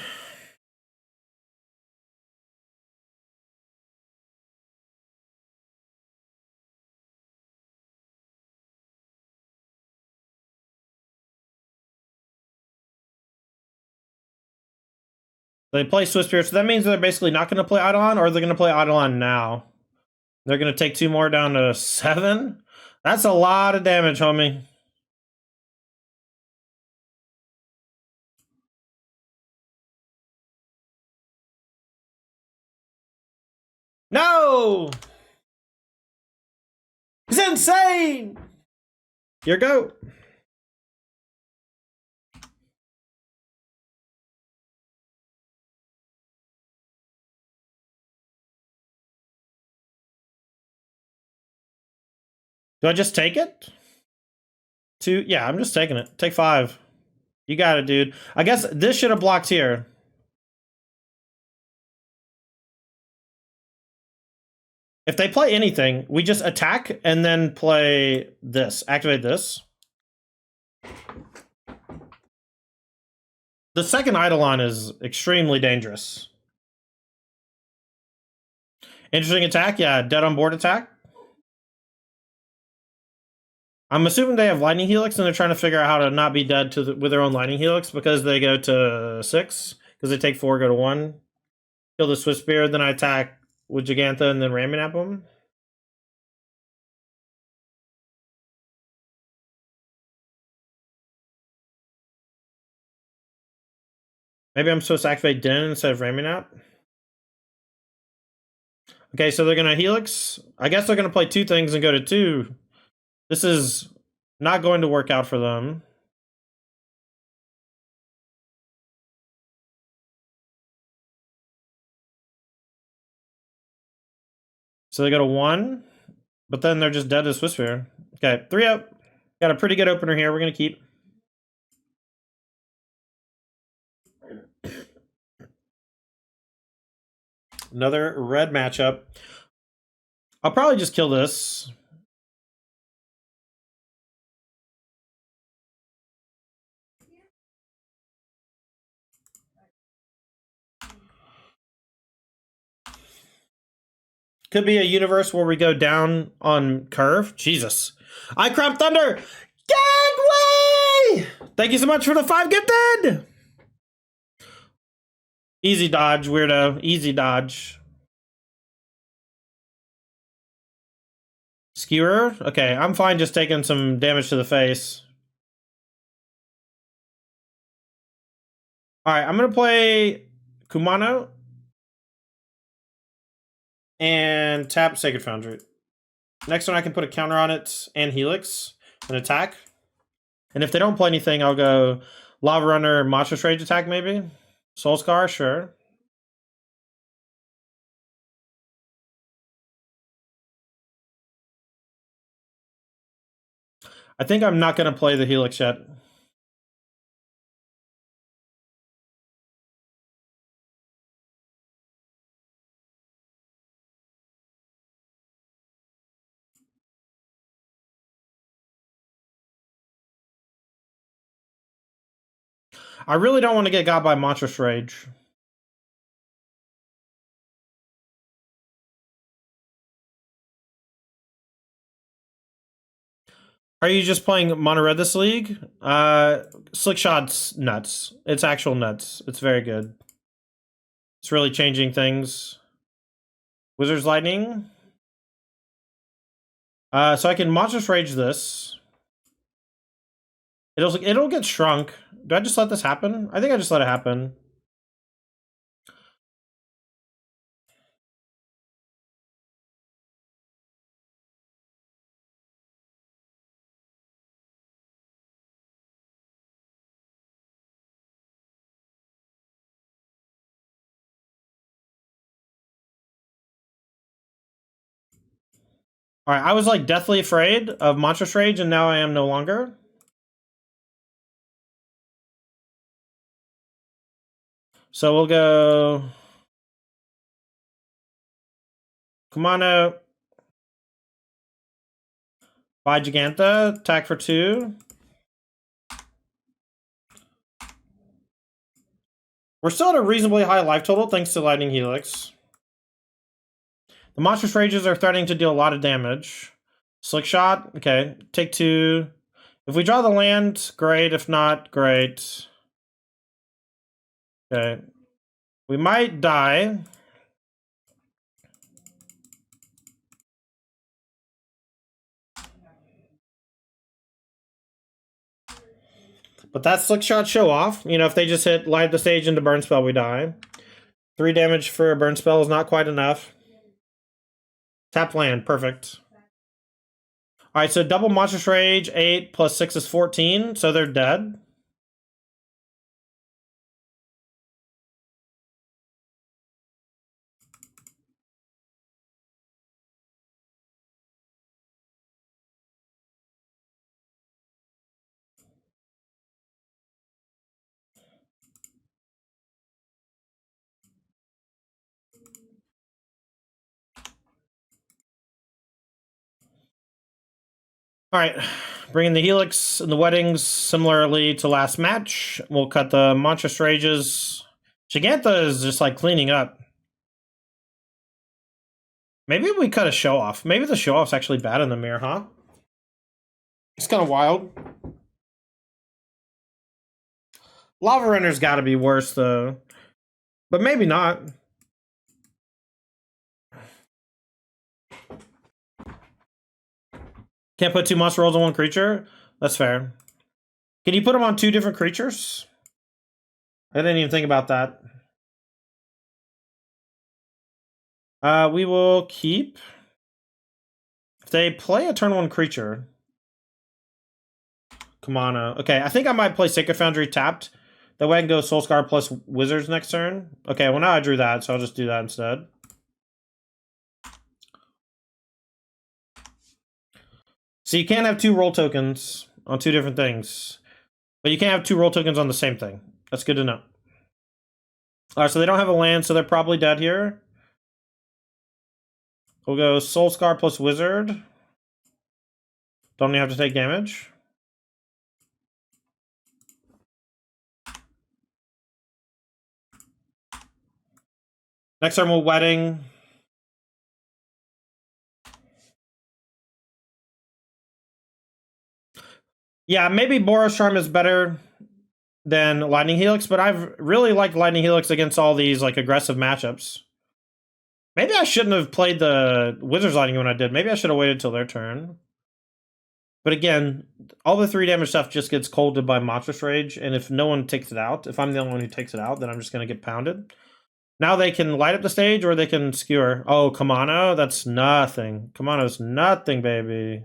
They play Swift Spirit, so that means they're basically not going to play Eidolon, or they're going to play Eidolon now. They're going to take 2 more down to 7. That's a lot of damage, homie. No! It's insane! Your go. Do I just take it? 2? Yeah, I'm just taking it. Take 5. You got it, dude. I guess this should have blocked here. If they play anything, we just attack and then play this. Activate this. The second Eidolon is extremely dangerous. Interesting attack. Yeah, dead on board attack. I'm assuming they have Lightning Helix and they're trying to figure out how to not be dead with their own Lightning Helix because they go to 6. Because they take 4, go to 1. Kill the Swift Spear, then I attack with Giganta and then ramming at them. Maybe I'm supposed to activate Den instead of ramming at. Okay, so they're going to Helix. I guess they're going to play 2 things and go to 2. This is not going to work out for them. So they go to 1, but then they're just dead to Swift Spear. Okay, 3 up. Got a pretty good opener here. We're going to keep. Another red matchup. I'll probably just kill this. Could be a universe where we go down on curve. Jesus. I Crop Thunder! Gagway! Thank you so much for the 5 gifted! Easy dodge, weirdo. Easy dodge. Skewer? Okay, I'm fine just taking some damage to the face. Alright, I'm gonna play Kumano and tap Sacred Foundry. Next one I can put a counter on it and Helix and attack. And if they don't play anything, I'll go Lava Runner, Monstrous Rage attack maybe? Soul Scar, sure. I think I'm not going to play the Helix yet. I really don't want to get got by Monstrous Rage. Are you just playing Mono Red this league? Slickshot's nuts. It's actual nuts. It's very good. It's really changing things. Wizard's Lightning. So I can Monstrous Rage this. It'll get shrunk. Do I just let this happen? I think I just let it happen. Alright, I was like deathly afraid of Monstrous Rage, and now I am no longer. So we'll go Kumano, buy Giganta, attack for 2. We're still at a reasonably high life total thanks to Lightning Helix. The Monstrous Rages are threatening to deal a lot of damage. Slickshot, okay, take 2. If we draw the land, great. If not, great. Okay. We might die. But that's Slickshot show off. You know, if they just hit light the stage into burn spell, we die. 3 damage for a burn spell is not quite enough. Tap land, perfect. Alright, so double Monstrous Rage, 8 plus 6 is 14, so they're dead. Alright, bringing the Helix and the Weddings similarly to last match. We'll cut the Monstrous Rages. Giganta is just like cleaning up. Maybe we cut a show off. Maybe the show off's actually bad in the mirror, huh? It's kind of wild. Lava Runner's got to be worse though, but maybe not. Can't put 2 monster rolls on 1 creature? That's fair. Can you put them on 2 different creatures? I didn't even think about that. We will keep. If they play a turn 1 creature. Kumano. Okay, I think I might play Sacred Foundry tapped. That way I can go Soul Scar plus Wizards next turn. Okay, well now I drew that, so I'll just do that instead. So you can't have 2 roll tokens on 2 different things. But you can't have 2 roll tokens on the same thing. That's good to know. Alright, so they don't have a land, so they're probably dead here. We'll go Soul Scar plus Wizard. Don't even have to take damage. Next turn we'll Wedding. Yeah, maybe Boros Charm is better than Lightning Helix, but I've really liked Lightning Helix against all these like aggressive matchups. Maybe I shouldn't have played the Wizard's Lightning when I did. Maybe I should have waited till their turn. But again, all the 3 damage stuff just gets colded by Monstrous Rage, and if no one takes it out, if I'm the only one who takes it out, then I'm just going to get pounded. Now they can light up the stage, or they can skewer. Oh, Kamano? That's nothing. Kamano's nothing, baby.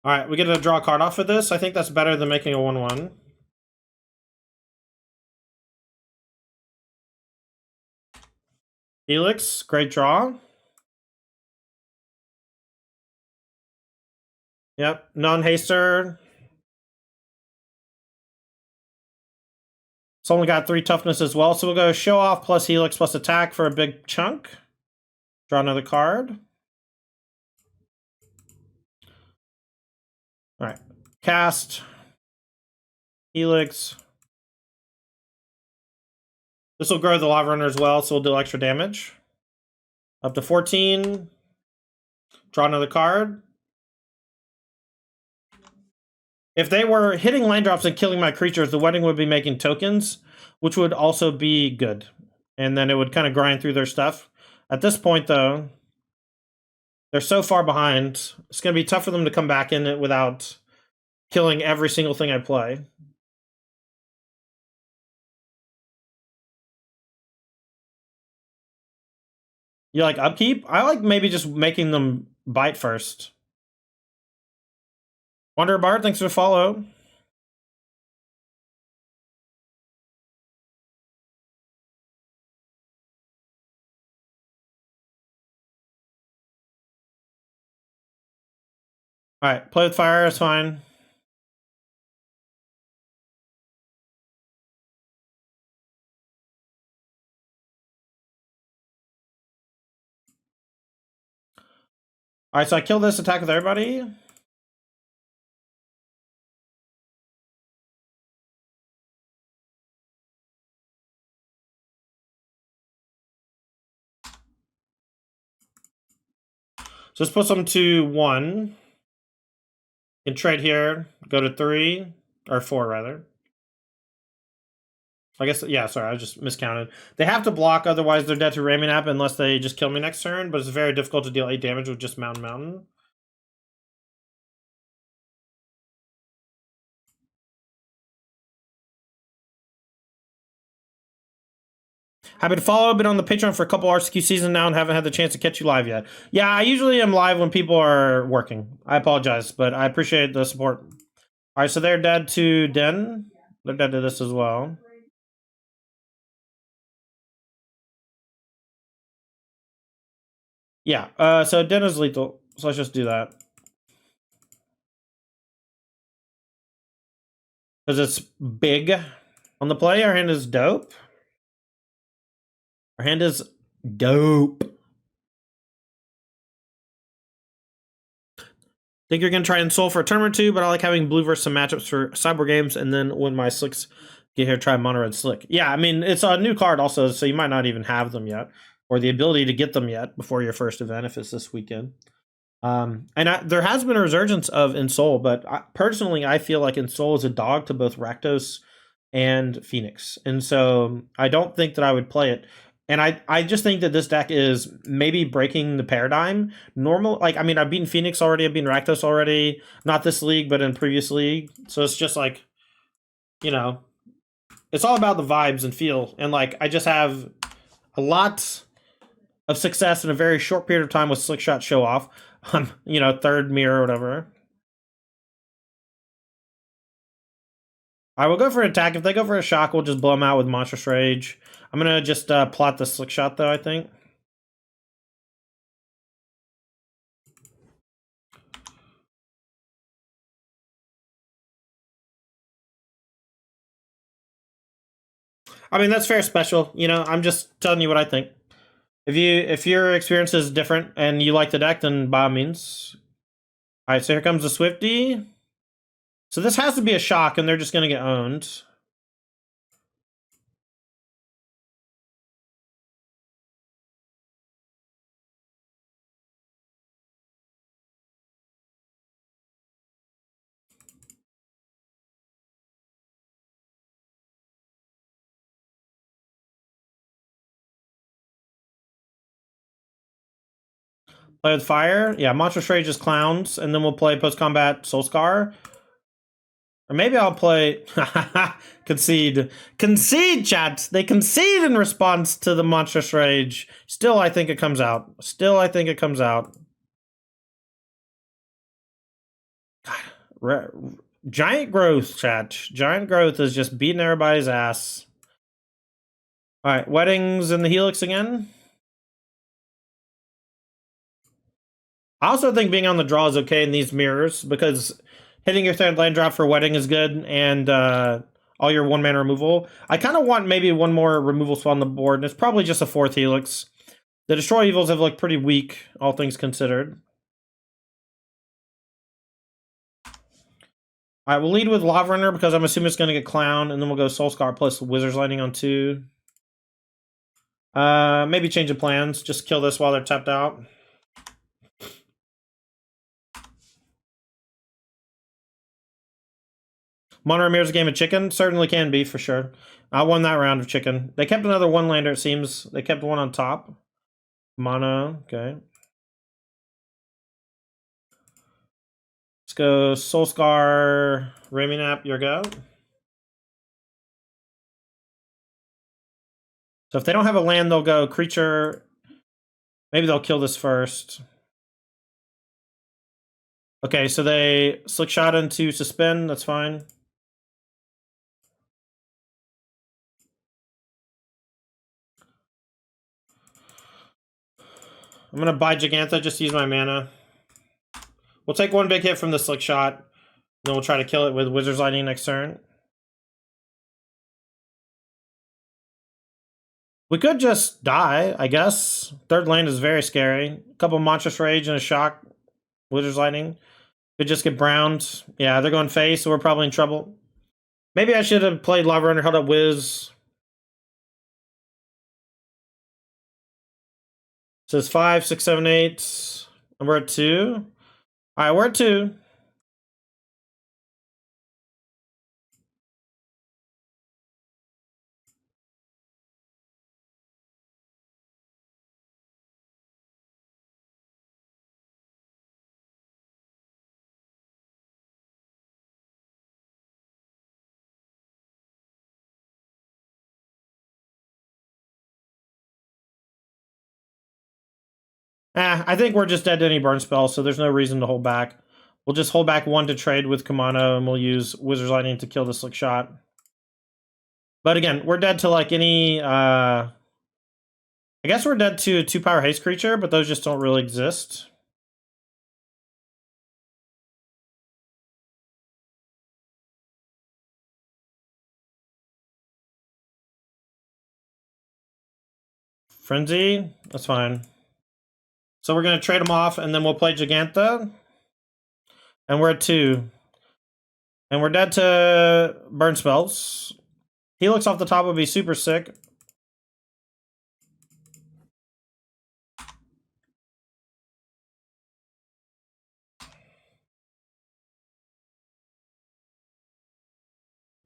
Alright, we get to draw a card off of this. I think that's better than making a 1-1. Helix, great draw. Yep, non-haster. It's only got 3 toughness as well, so we'll go show off plus Helix plus attack for a big chunk. Draw another card. Alright, cast. Helix. This will grow the Lava Runner as well, so we'll do extra damage. Up to 14. Draw another card. If they were hitting land drops and killing my creatures, the wedding would be making tokens, which would also be good. And then it would kind of grind through their stuff. At this point, though, they're so far behind. It's going to be tough for them to come back in it without killing every single thing I play. You like upkeep? I like maybe just making them bite first. Wanderer Bard, thanks for the follow. Alright, play with fire is fine. Alright, so I kill this, attack with everybody. So let's put some to 1. Can trade here, go to 3, or 4 rather. I guess, yeah, sorry, I just miscounted. They have to block, otherwise they're dead to Raymond App unless they just kill me next turn, but it's very difficult to deal 8 damage with just Mountain. Happy to follow. Been on the Patreon for a couple RCQ seasons now and haven't had the chance to catch you live yet. Yeah, I usually am live when people are working. I apologize, but I appreciate the support. All right, so they're dead to Den. They're dead to this as well. Yeah, so Den is lethal, so let's just do that. Because it's big on the play. Our hand is dope. Our hand is dope. Think you're going to try and Soul for a turn or 2, but I like having blue versus some matchups for cyber games, and then when my Slicks get here, try Mono Red Slick. Yeah, I mean, it's a new card also, so you might not even have them yet, or the ability to get them yet before your first event if it's this weekend. There has been a resurgence of Ensoul, but personally, I feel like Ensoul is a dog to both Rakdos and Phoenix, and so I don't think that I would play it. And I just think that this deck is maybe breaking the paradigm. Normal, like, I mean, I've beaten Phoenix already, I've beaten Rakdos already, not this league, but in previous league. So it's just like, you know, it's all about the vibes and feel. And like, I just have a lot of success in a very short period of time with Slickshot show off. You know, third mirror or whatever. I will go for an attack. If they go for a shock, we'll just blow them out with Monstrous Rage. I'm going to just plot the Slickshot, though, I think. I mean, that's fair special. You know, I'm just telling you what I think. If your experience is different and you like the deck, then by all means. All right, so here comes the Swifty. So this has to be a shock, and they're just going to get owned. Play with fire. Yeah, Monstrous Rage is clowns, and then we'll play post-combat Soulscar. Or maybe I'll play... concede. Concede, chat! They concede in response to the Monstrous Rage. Still, I think it comes out. Still, I think it comes out. Giant Growth, chat. Giant Growth is just beating everybody's ass. Alright, Weddings in the Helix again. I also think being on the draw is okay in these mirrors, because hitting your third land drop for Wedding is good, and all your one-mana removal. I kind of want maybe one more removal spell on the board, and it's probably just a 4th Helix. The Destroy Evils have looked pretty weak, all things considered. Alright, we'll lead with Lava Runner, because I'm assuming it's going to get Clown, and then we'll go Soulscar plus Wizard's Lightning on 2. Maybe change of plans. Just kill this while they're tapped out. Mono Ramir's a game of chicken? Certainly can be, for sure. I won that round of chicken. They kept another one-lander, it seems. They kept one on top. Mono, okay. Let's go Soulscar, Raminap, your go. So if they don't have a land, they'll go creature. Maybe they'll kill this first. Okay, so they Slickshot into suspend, that's fine. I'm gonna buy Gigantha, just use my mana. We'll take one big hit from the Slickshot, then we'll try to kill it with Wizard's Lightning next turn. We could just die, I guess. Third land is very scary. A couple Monstrous Rage and a Shock. Wizard's Lightning. Could just get browned. Yeah, they're going face, so we're probably in trouble. Maybe I should have played Lava Runner, held up Wiz. So it's 5, 6, 7, 8. And we're at 2. Alright, we're at 2. I think we're just dead to any burn spell, so there's no reason to hold back. We'll just hold back 1 to trade with Kumano, and we'll use Wizard's Lightning to kill the Slickshot. But again, we're dead to like any... I guess we're dead to a 2-power haste creature, but those just don't really exist. Frenzy? That's fine. So we're going to trade them off, and then we'll play Gigantha. And we're at 2. And we're dead to burn spells. Helix off the top would be super sick.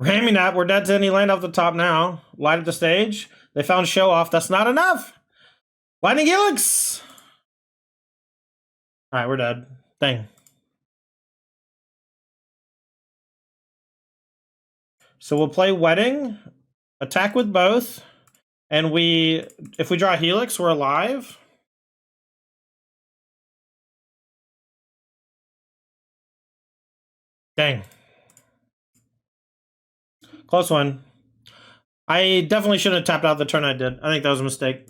Raminap, we're dead to any land off the top now. Light up the stage. They found Show Off. That's not enough. Lightning Helix. All right, we're dead. Dang. So we'll play Wedding, attack with both, and if we draw Helix, we're alive. Dang. Close one. I definitely shouldn't have tapped out the turn I did. I think that was a mistake.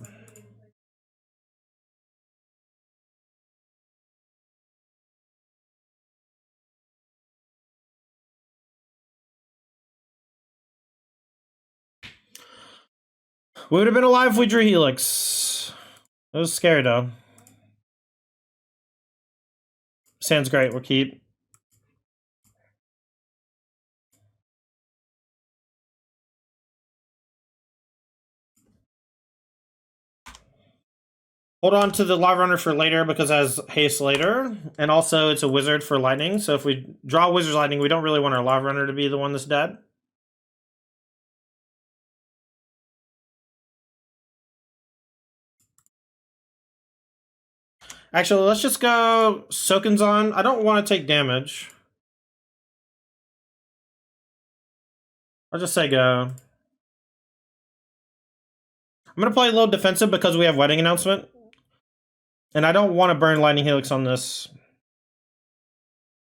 We would have been alive if we drew Helix. It was scary, though. Sounds great. We'll keep. Hold on to the Lava Runner for later because it has haste later. And also, it's a wizard for lightning. So if we draw Wizard's Lightning, we don't really want our Lava Runner to be the one that's dead. Actually, let's just go Soken's on. I don't want to take damage. I'll just say go. I'm going to play a little defensive because we have Wedding Announcement. And I don't want to burn Lightning Helix on this.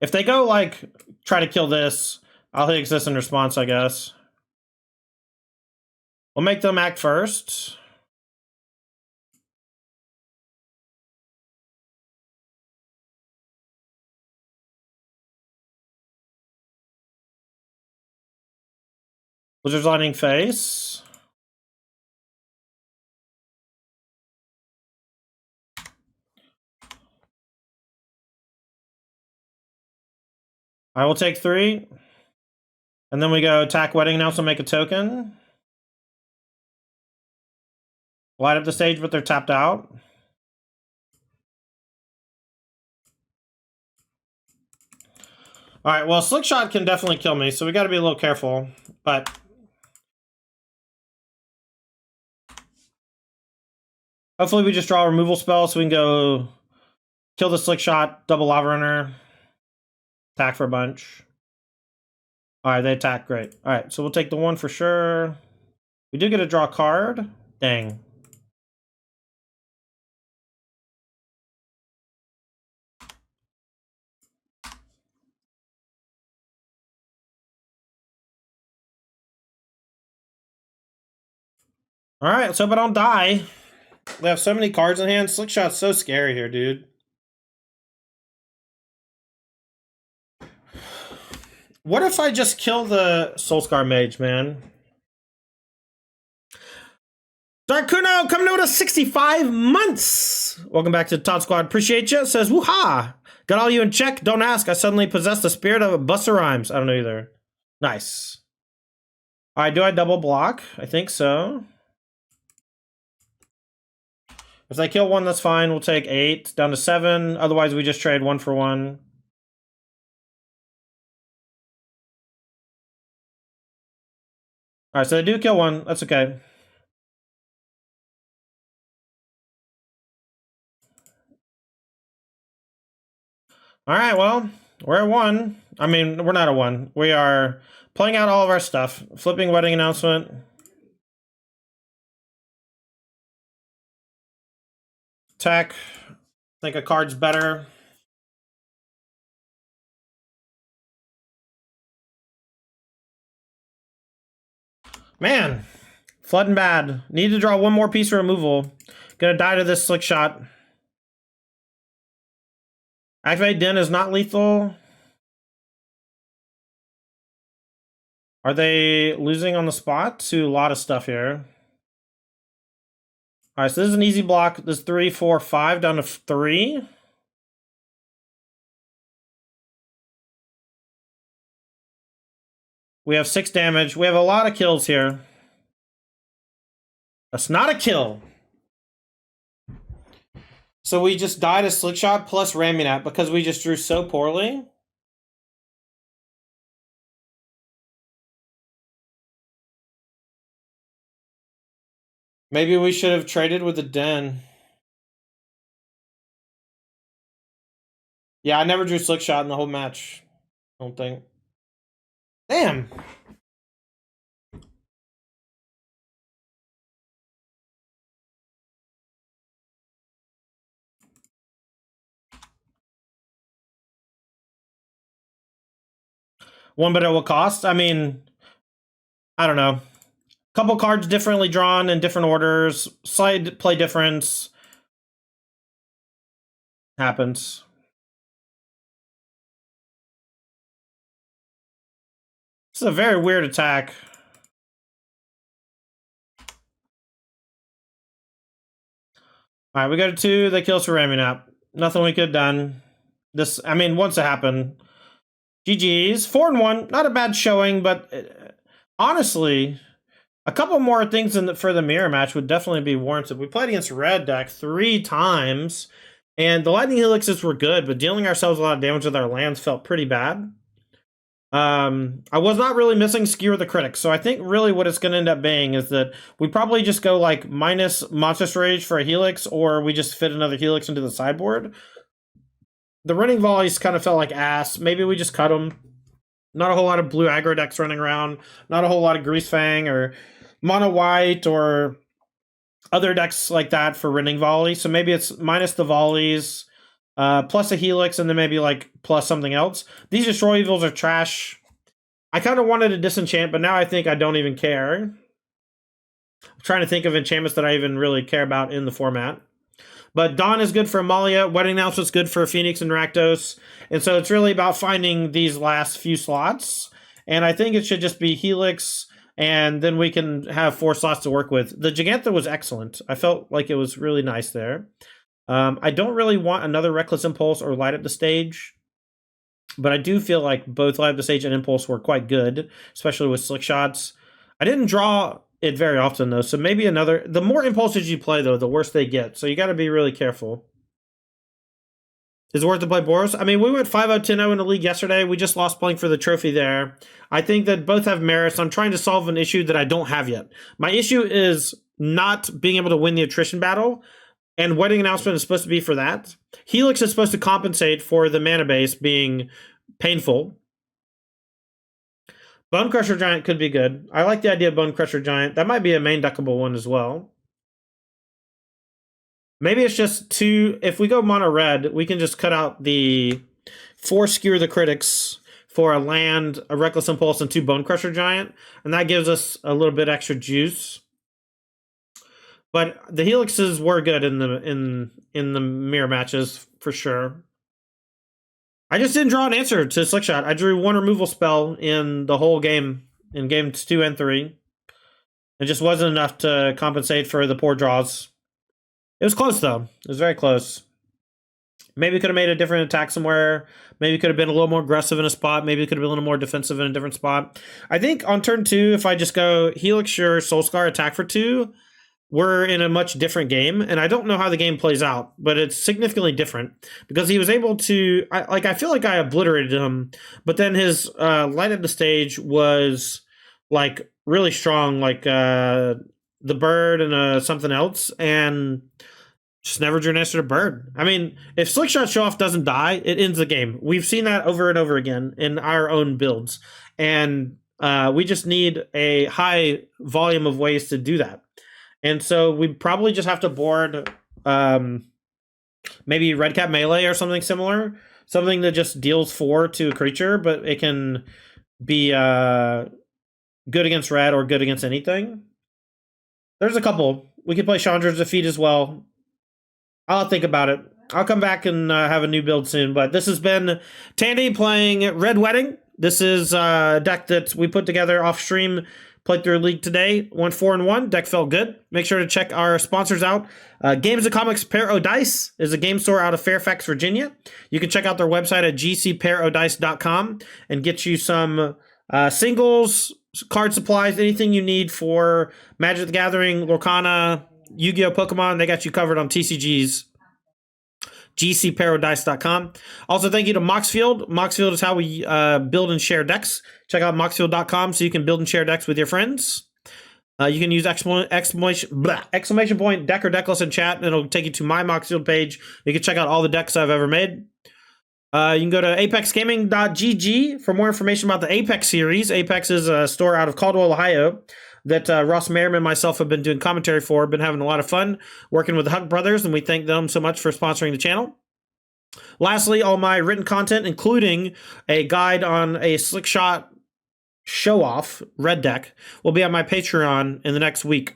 If they go, like, try to kill this, I'll Helix this in response, I guess. We'll make them act first. Wizard's Lightning face. I will take 3. And then we go attack Wedding Announcement, make a token. Light up the stage, but they're tapped out. Alright, well, Slickshot can definitely kill me, so we gotta be a little careful. But hopefully we just draw a removal spell so we can go kill the Slickshot, double Lava Runner, attack for a bunch. Alright, they attack, great. Alright, so we'll take the 1 for sure. We do get to draw a card. Dang. Alright, let's hope I don't die. They have so many cards in hand. Slickshot's so scary here, dude. What if I just kill the Soulscar Mage, man? Dark Kuno coming out with 65 months. Welcome back to the Todd Squad. Appreciate you. Says, woo-ha. Got all you in check. Don't ask. I suddenly possessed the spirit of a Busta Rhymes. I don't know either. Nice. All right, do I double block? I think so. If they kill 1, that's fine. We'll take 8 down to 7. Otherwise, we just trade 1 for 1. All right, so they do kill 1. That's okay. All right, well, we're at 1. I mean, we're not at 1. We are playing out all of our stuff. Flipping Wedding Announcement. Attack. I think a card's better. Man, flooding bad. Need to draw 1 more piece of removal. Gonna die to this Slickshot. Activate Den is not lethal. Are they losing on the spot? To a lot of stuff here. Alright, so this is an easy block. This 3, 4, 5 down to 3. We have 6 damage. We have a lot of kills here. That's not a kill. So we just died a Slickshot plus Raminat because we just drew so poorly. Maybe we should have traded with the Den. Yeah, I never drew Slickshot in the whole match. I don't think. Damn. One, but at what cost? I mean, I don't know. Couple cards differently drawn in different orders. Slight play difference. Happens. This is a very weird attack. Alright, we go to 2. They kill us for Raminap. Nothing we could have done. This, I mean, once it happened. GG's. 4 and 1. Not a bad showing, but honestly, a couple more things for the mirror match would definitely be warranted. We played against Red deck 3 times, and the Lightning Helixes were good, but dealing ourselves a lot of damage with our lands felt pretty bad. I was not really missing Skewer the Critic, so I think really what it's going to end up being is that we probably just go like minus Monstrous Rage for a Helix, or we just fit another Helix into the sideboard. The running volleys kind of felt like ass. Maybe we just cut them. Not a whole lot of blue aggro decks running around. Not a whole lot of Greasefang or Mono White or other decks like that for running volley. So maybe it's minus the volleys, plus a Helix, and then maybe like plus something else. These Destroy Evils are trash. I kind of wanted to disenchant, but now I think I don't even care. I'm trying to think of enchantments that I even really care about in the format. But Dawn is good for Amalia. Wedding Announcement's good for Phoenix and Rakdos. And so it's really about finding these last few slots. And I think it should just be Helix, and then we can have 4 slots to work with. The Gigantha was excellent. I felt like it was really nice there. I don't really want another Reckless Impulse or Light Up the Stage, but I do feel like both Light Up the Stage and Impulse were quite good, especially with Slickshots. I didn't draw it very often, though, so maybe another... The more Impulses you play, though, the worse they get, so you got to be really careful. Is it worth to play Boros? I mean, we went 5-0, 10-0 in the league yesterday. We just lost playing for the trophy there. I think that both have merits. I'm trying to solve an issue that I don't have yet. My issue is not being able to win the attrition battle, and Wedding Announcement is supposed to be for that. Helix is supposed to compensate for the mana base being painful. Bone Crusher Giant could be good. I like the idea of Bone Crusher Giant. That might be a main deckable one as well. Maybe it's just 2... If we go mono red, we can just cut out the 4 Skewer the Critics for a land, a Reckless Impulse, and 2 Bone Crusher Giant. And that gives us a little bit extra juice. But the Helixes were good in the mirror matches, for sure. I just didn't draw an answer to Slickshot. I drew 1 removal spell in the whole game, in games 2 and 3. It just wasn't enough to compensate for the poor draws. It was close, though. It was very close. Maybe could have made a different attack somewhere. Maybe could have been a little more aggressive in a spot. Maybe could have been a little more defensive in a different spot. I think on turn 2, if I just go Helix, sure, Soulscar, attack for 2, we're in a much different game. And I don't know how the game plays out, but it's significantly different because he was able to... I feel like I obliterated him, but then his Light Up the Stage was like really strong, like the bird and something else, and just never drew an answer to bird. I mean, if Slickshot Show Off doesn't die, it ends the game. We've seen that over and over again in our own builds, and we just need a high volume of ways to do that. And so we probably just have to board maybe Redcap Melee or something similar, something that just deals 4 to a creature, but it can be good against red or good against anything. There's a couple. We could play Chandra's Defeat as well. I'll think about it. I'll come back and have a new build soon. But this has been Tandy playing Red Wedding. This is a deck that we put together off stream. Played through a league today. Went 4-1. Deck felt good. Make sure to check our sponsors out. Games and Comics Pair O Dice is a game store out of Fairfax, Virginia. You can check out their website at gcpairodice.com and get you some singles, card supplies, anything you need for Magic the Gathering, Lorcana, Yu-Gi-Oh! Pokemon. They got you covered on TCGs. gcpairodice.com. Also, thank you to Moxfield. Moxfield is how we build and share decks. Check out moxfield.com so you can build and share decks with your friends. You can use exclamation point deck or decklist in chat, and it'll take you to my Moxfield page. You can check out all the decks I've ever made. You can go to apexgaming.gg for more information about the Apex series. Apex is a store out of Caldwell, Ohio, that Ross Merriman and myself have been doing commentary for. Been having a lot of fun working with the Huck Brothers, and we thank them so much for sponsoring the channel. Lastly, all my written content, including a guide on a Slickshot show-off red deck, will be on my Patreon in the next week.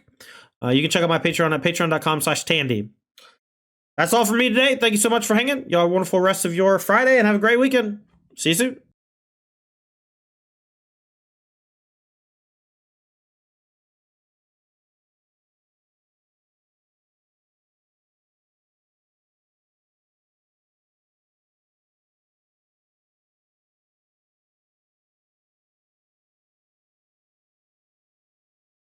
You can check out my Patreon at patreon.com/Tandy. That's all for me today. Thank you so much for hanging. Y'all have a wonderful rest of your Friday, and have a great weekend. See you soon.